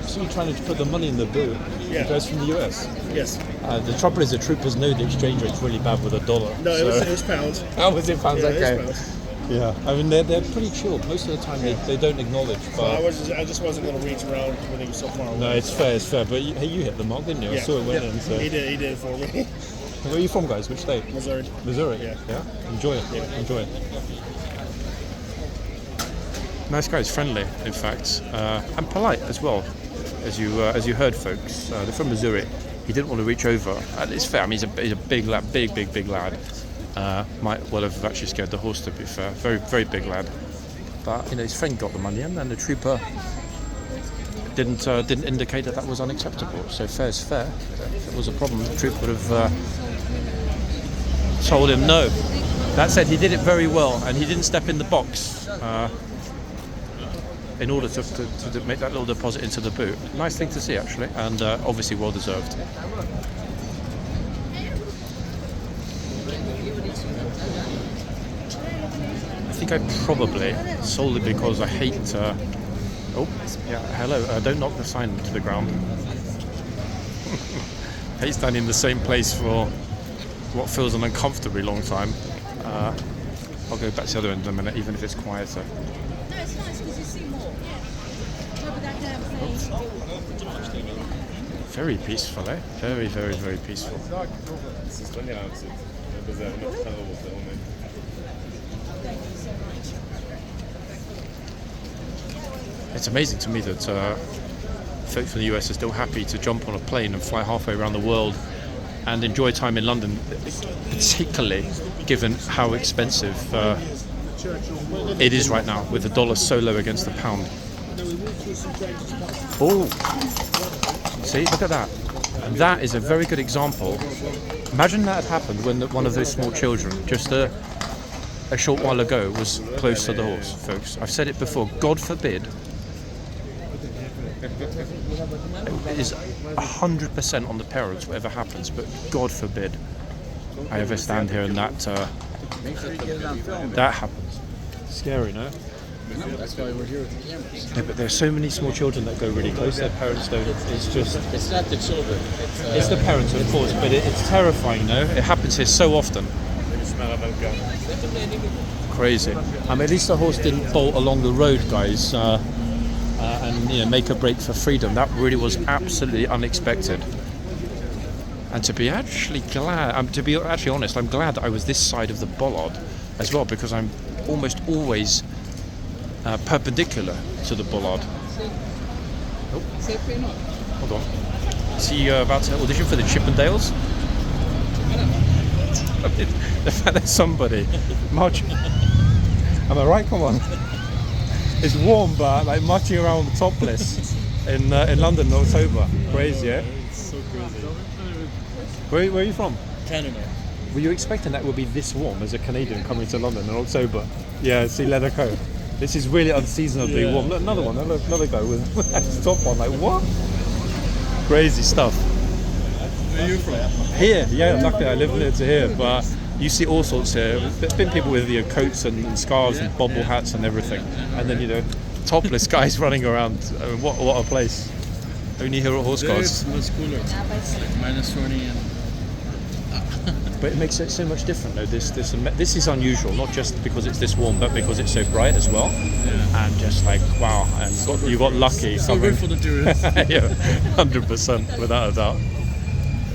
So you're trying to put the money in the boot? Yeah. It goes from the US? Yes. The trouble is the troopers know the exchange rate's really bad with a dollar. No, it was pounds. Oh, was it pounds? Yeah, Okay. it was pounds. Yeah, I mean they're pretty chilled most of the time. They don't acknowledge. So But I just wasn't going to reach around when he was so far away. no, it's fair. But you hit the mark, didn't you? I Yeah. saw it went Yeah. in. So. He did it for me. Where are you from, guys? Which state? Missouri. Missouri. Yeah. Yeah. Enjoy it. Yeah. Enjoy it. Nice guys, friendly, in fact, and polite as well. As you heard, folks, they're from Missouri. He didn't want to reach over. And it's fair. I mean, he's a big lad, big lad. Might well have actually scared the horse, to be fair. Very, very big lad. But his friend got the money in, and the trooper didn't indicate that was unacceptable. So fair's fair. If it was a problem, the trooper would have told him no. That said, he did it very well, and he didn't step in the box in order to make that little deposit into the boot. Nice thing to see, actually, and obviously well deserved. I think I probably, solely because I hate oh, yeah, hello, don't knock the sign to the ground. hate standing in the same place for what feels an uncomfortably long time. I'll go back to the other end in a minute, even if it's quieter. No, it's nice because you see more. Over that day, I'm saying. Very peaceful, eh? Very, very, very peaceful. It's amazing to me that folks from the US are still happy to jump on a plane and fly halfway around the world and enjoy time in London, particularly given how expensive it is right now, with the dollar so low against the pound. Oh, see, look at that. And that is a very good example. Imagine that had happened when one of those small children, just a short while ago, was close to the horse, folks. I've said it before, God forbid. It is 100% on the parents, whatever happens, but God forbid I ever stand here and that happens. Scary, no? That's why we're here with the cameras. Yeah, but there's so many small children that go really close. Their parents don't. It's just. It's not the children. It's the parents, of course, but it's terrifying, no? It happens here so often. Crazy. I mean, at least the horse didn't bolt along the road, guys, and make a break for freedom. That really was absolutely unexpected. And to be actually glad, to be actually honest, I'm glad that I was this side of the bollard as well, because I'm almost always perpendicular to the bollard. Oh, hold on. Is he about to audition for the Chippendales? The fact that somebody marching. Am I right? Come on. It's warm, but like marching around topless in London in October. Crazy, yeah? It's so crazy. Where are you from? Canada. Were you expecting that it would be this warm as a Canadian coming to London in October? Yeah, see, leather coat. This is really unseasonably warm. Look, another one, another guy with his top on. Like, what? Crazy stuff. Where are you from? Here, yeah, luckily I live near to here, but you see all sorts here. There's been people with coats and scarves and bobble hats and everything, and then topless guys running around. I mean, what a place! Only here at Horse There Guards. it's much cooler. Like minus 20 and. But it makes it so much different though. This is unusual, not just because it's this warm, but because it's so bright as well. Yeah. And just like wow, and you got lucky. So coming. good for the tourists. Yeah, 100%, without a doubt.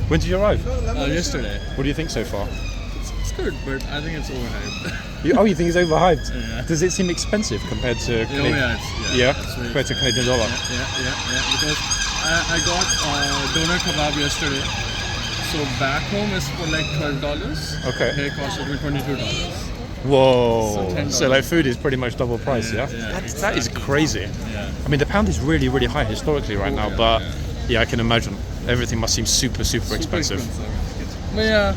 When did you arrive? Yesterday. What do you think so far? It's good, but I think it's overhyped. You think it's overhyped? Yeah. Does it seem expensive compared to Canadian? It's Compared to Canadian dollar. Yeah. Because I got doner kebab yesterday. So back home is for like $12. Okay. Here it costs me $22. Whoa! $10. So like food is pretty much double price, yeah? That is crazy. Yeah. I mean, the pound is really, really high historically right now, but yeah, I can imagine everything must seem super, super expensive. But yeah,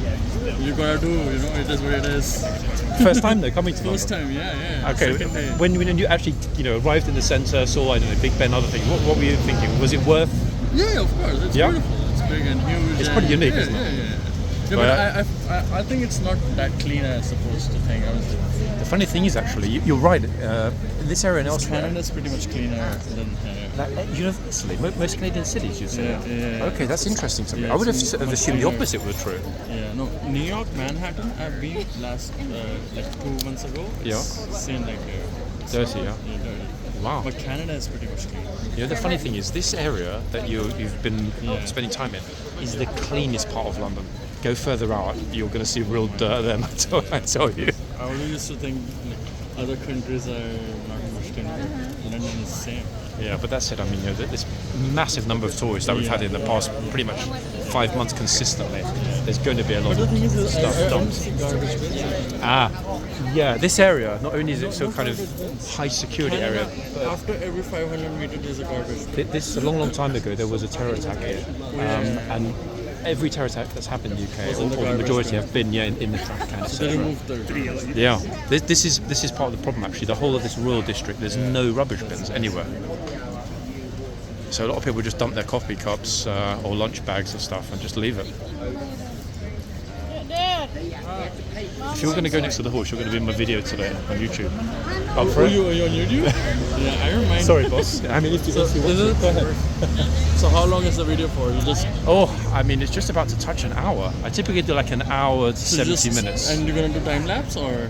you gotta do. It is what it is. First time though, coming to First London. time, yeah. Okay, Second day. when you actually arrived in the centre, saw Big Ben, other things. What were you thinking? Was it worth? Yeah, of course. It's beautiful. It's big and huge. It's pretty unique, isn't it? Yeah. But I think it's not that clean as supposed to think. The funny thing is, actually, you're right. This area and elsewhere, Canada's pretty much cleaner than universally, most Canadian cities, you say. Yeah. Okay, that's interesting to me. Yeah, I would have it's assumed the opposite was true. Yeah, no. New York, Manhattan, I've been last like 2 months ago. It's same like Dirty, yeah. Yeah, dirty. Wow. But Canada is pretty much clean. The funny thing is, this area that you've been spending time in is the cleanest part of London. Go further out, you're going to see real dirt there, I tell you. I always used to think like, other countries are not much cleaner. London is the same. Yeah, but that said, I mean, this massive number of tourists that we've had in the past pretty much 5 months consistently, there's going to be a lot of stuff dumped. Garbage bins. Yeah, this area, not only is it so kind of high security area, but After every 500 meters, there's a garbage bin. this a long time ago there was a terror attack here, and every terror attack that's happened in the UK, or the majority have been in the trash cans. They removed the Yeah, this is part of the problem actually. The whole of this Royal District, there's no rubbish bins anywhere. So a lot of people just dump their coffee cups or lunch bags and stuff and just leave it. If you're going to go next to the horse, you're going to be in my video today on YouTube. Up for Are it? you on YouTube? Yeah, I don't mind. Sorry, boss. I mean, if you want to, go ahead. So how long is the video for? You just Oh, I mean, it's just about to touch an hour. I typically do like an hour to 70 minutes. And you're gonna do time lapse or?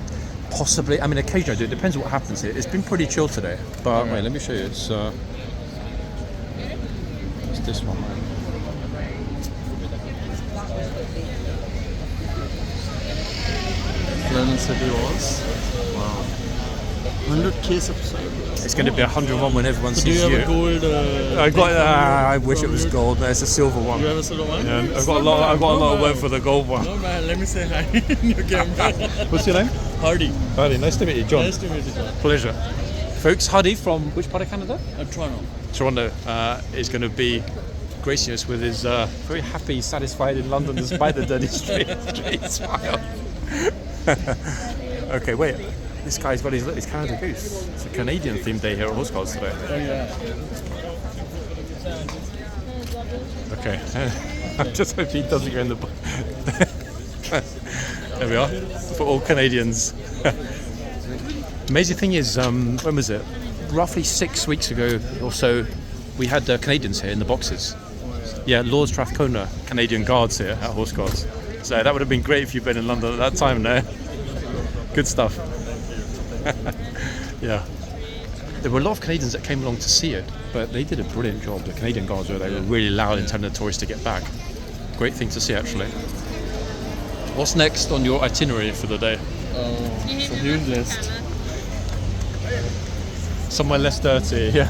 Possibly. I mean, occasionally I do. It depends what happens here. It's been pretty chill today. But wait, let me show you. It's this one. London City Walls. Wow. 100k subscribers. It's going to be 101 when everyone So do sees you you. have a gold? I got. I wish it was gold. But it's a silver one. You have a silver one? Yeah, I've got a lot. I've got a lot of work for the gold one. No man, let me say hi in your camera. What's your name? Hardy. Huddy. Nice to meet you, John. Nice to meet you, John. Pleasure. Folks, Huddy from which part of Canada? Toronto. Toronto is going to be gracing us with his very happy, satisfied in London despite the dirty street smile. Okay, wait. This guy's got his Canada Goose. It's a Canadian themed day here at Horseguards today. Oh yeah. Okay. I'm just hoping he doesn't go in the book. There we are. For all Canadians. Amazing thing is, when was it? Roughly 6 weeks ago or so, we had Canadians here in the boxes. Yeah, Lord Strathcona Canadian Guards here at Horseguards. So that would have been great if you'd been in London at that time, no? Good stuff. Yeah. There were a lot of Canadians that came along to see it, but they did a brilliant job. The Canadian Guards were really loud in telling the tourists to get back. Great thing to see, actually. What's next on your itinerary for the day? It's a huge list. Somewhere less dirty, yeah.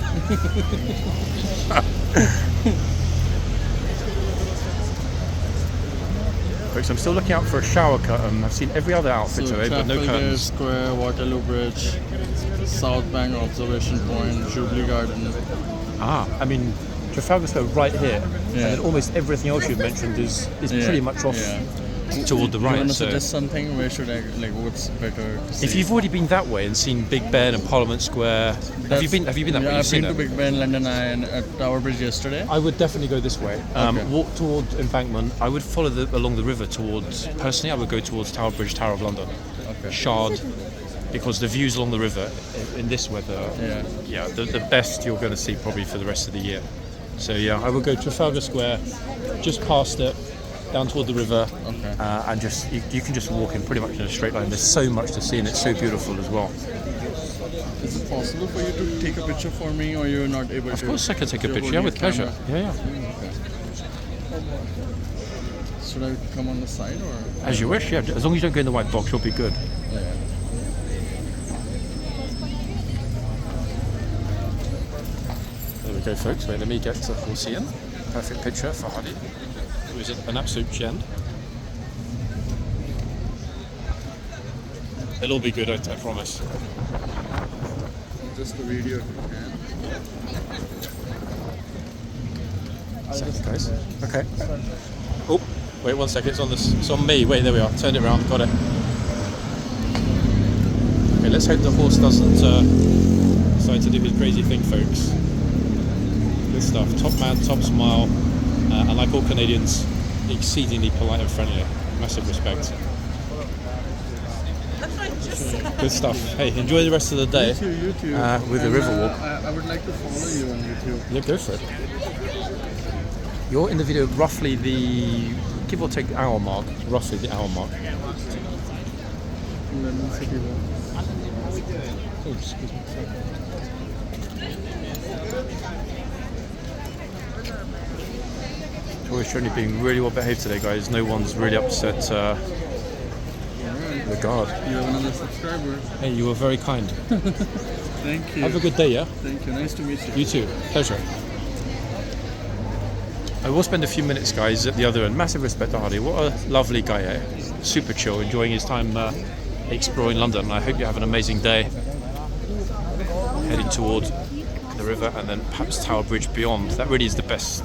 Folks, I'm still looking out for a shower curtain. I've seen every other outfit today, but no Trafalgar curtains. Square, Waterloo Bridge, South Bank Observation Point, Jubilee Garden. I mean, Trafalgar Square right here, and Yeah. then almost everything else you've mentioned is Yeah, pretty much off yeah. toward the You want right. to So suggest something? Where should I what's better to see? if you've already been that way and seen Big Ben and Parliament Square, have you been that way? Yeah, You've I've seen been to it? Big Ben, London Eye, and at Tower Bridge yesterday. I would definitely go this way. Okay. Walk toward Embankment. I would follow along the river towards. Personally, I would go towards Tower Bridge, Tower of London, Okay. Shard, because the views along the river in this weather, Yeah. the best you're going to see probably for the rest of the year. So yeah, I would go Trafalgar Square, just past it, down toward the river, Okay. and just you can just walk in pretty much in a straight line. There's so much to see, and it's so beautiful as well. Is it possible for you to take a picture for me, or you're not able to? Of course, I can take a You're picture. Yeah, holding with a pleasure. camera. Yeah. Okay. Should I come on the side or? As you wish. Yeah, as long as you don't go in the white box, you'll be good. Yeah. There we go, folks. Wait, let me get the horsey in. Perfect picture for Huddy, who is an absolute gem. It'll all be good, I promise. Just a video if you can. Second, guys. Okay. Oh, wait 1 second. It's on this. It's on me. Wait, there we are. Turned it around. Got it. Okay, let's hope the horse doesn't decide to do his crazy thing, folks. Good stuff. Top man, top smile, and like all Canadians, exceedingly polite and friendly. Massive respect. Good stuff. Hey, enjoy the rest of the day You too. with the river walk. I would like to follow you on YouTube. Yeah, go for it. You're in the video roughly the, give or take, hour mark. Roughly the hour mark. London City Walk. Oh, excuse me. Tourist journey being really well behaved today, guys. No one's really upset the guard. You have another subscriber. Hey, you were very kind. Thank you. Have a good day, yeah? Thank you. Nice to meet you. You too. Pleasure. I will spend a few minutes, guys, at the other end. Massive respect to Hardy. What a lovely guy, eh? Super chill, enjoying his time exploring London. And I hope you have an amazing day. Heading toward the river and then perhaps Tower Bridge beyond. That really is the best,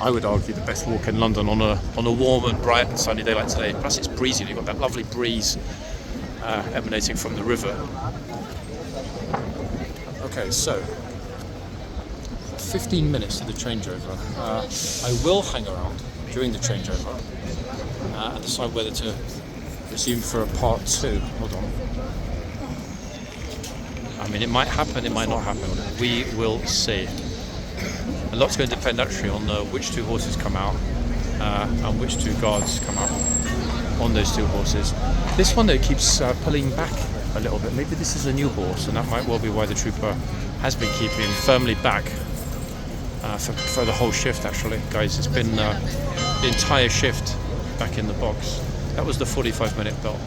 I would argue, the best walk in London on a warm and bright and sunny day like today. Plus it's breezy. You've got that lovely breeze emanating from the river. Okay, so 15 minutes to the changeover. I will hang around during the changeover and decide whether to resume for a part 2. Hold on. I mean, it might happen, it might not happen. We will see. A lot's going to depend actually on which 2 horses come out and which 2 guards come out on those 2 horses. This one though keeps pulling back a little bit. Maybe this is a new horse, and that might well be why the trooper has been keeping firmly back for the whole shift actually. Guys, it's been the entire shift back in the box. That was the 45-minute bell.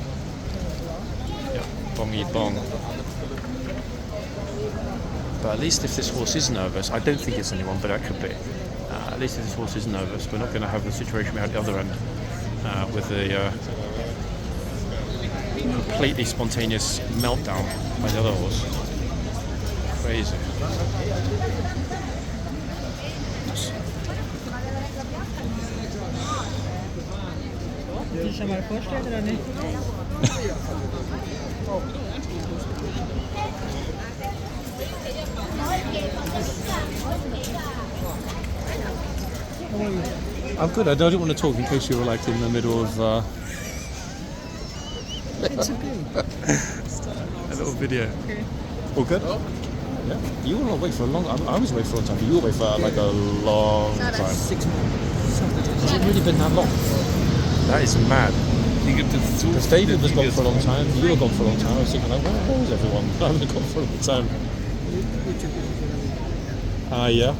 Yeah, bongy bong. But at least if this horse is nervous, I don't think it's anyone, but that could be. At least if this horse is nervous, we're not going to have the situation we had at the other end with the completely spontaneous meltdown by the other horse. Crazy. Willst du schon mal vorstellen oder nicht? I'm good. I don't want to talk in case you were like in the middle of It's okay. a little video. Okay. All good? Yeah. You were away for a long. I was away for a long time, but you were away for like a long time. 6 months. Has it really been that long? That is mad. Because David was gone for a long time. You were gone for a long time. I was thinking, like, where was everyone? I haven't gone for a long time. Yeah.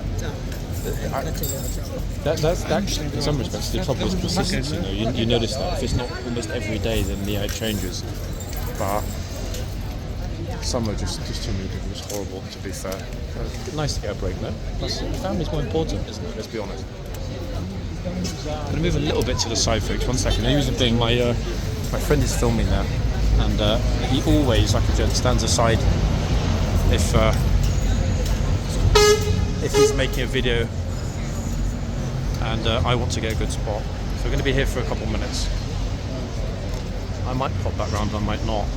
That's actually, in some respects, the trouble with consistency. You notice that if it's not almost every day, then it changes. But summer just too many people was horrible. To be fair, nice to get a break, though. Plus, family's more important, isn't it? Let's be honest. I'm going to move a little bit to the side, folks. 1 second. The reason being, my friend is filming there, and he always, like a gent, stands aside if he's making a video and I want to get a good spot. So we're going to be here for a couple minutes. I might pop back round, I might not.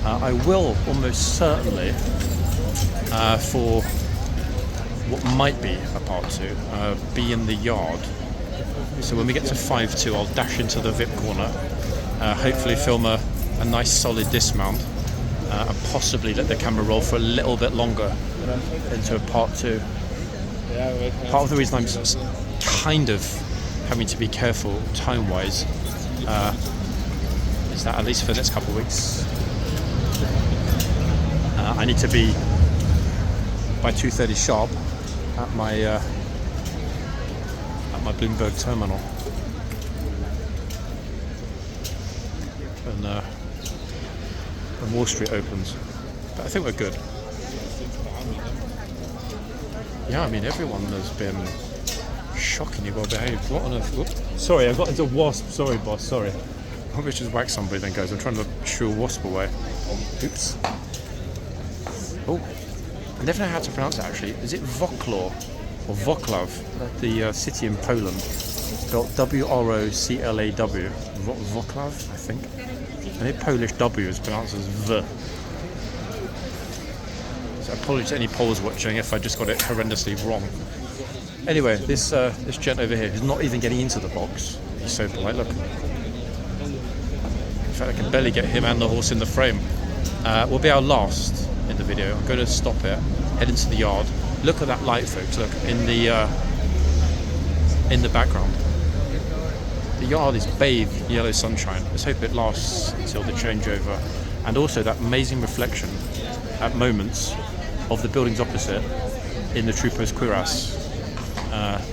I will almost certainly, for what might be a part 2, be in the yard. So when we get to 5-2, I'll dash into the VIP corner, hopefully film a nice solid dismount, and possibly let the camera roll for a little bit longer into a part 2. Part of the reason I'm kind of having to be careful time-wise is that at least for the next couple of weeks, I need to be by 2:30 sharp at my Bloomberg terminal, and when Wall Street opens. But I think we're good. Yeah, I mean, everyone has been shockingly well behaved. What on earth? Whoops. Sorry, I got into a wasp. Sorry, boss. Sorry. I probably should whack somebody then, guys. I'm trying to shoo a wasp away. Oops. Oh, I never know how to pronounce it actually. Is it Wrocław or Wrocław? The city in Poland, spelled W-R-O-C-L-A-W. Wrocław, I think. And the Polish W is pronounced as V. So apologies to any Poles watching if I just got it horrendously wrong. Anyway, this gent over here is not even getting into the box. He's so polite, look. In fact, I can barely get him and the horse in the frame. Will be our last in the video. I'm going to stop it, head into the yard. Look at that light, folks. Look in the background. The yard is bathed in yellow sunshine. Let's hope it lasts until the changeover. And also that amazing reflection at moments of the buildings opposite in the trooper's cuirass,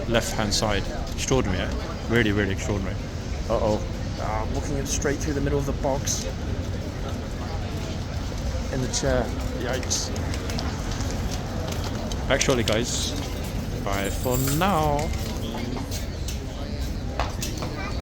left-hand side. Extraordinary, eh? Really, really extraordinary. I'm walking in straight through the middle of the box. In the chair. Yikes. Back shortly, guys. Bye for now.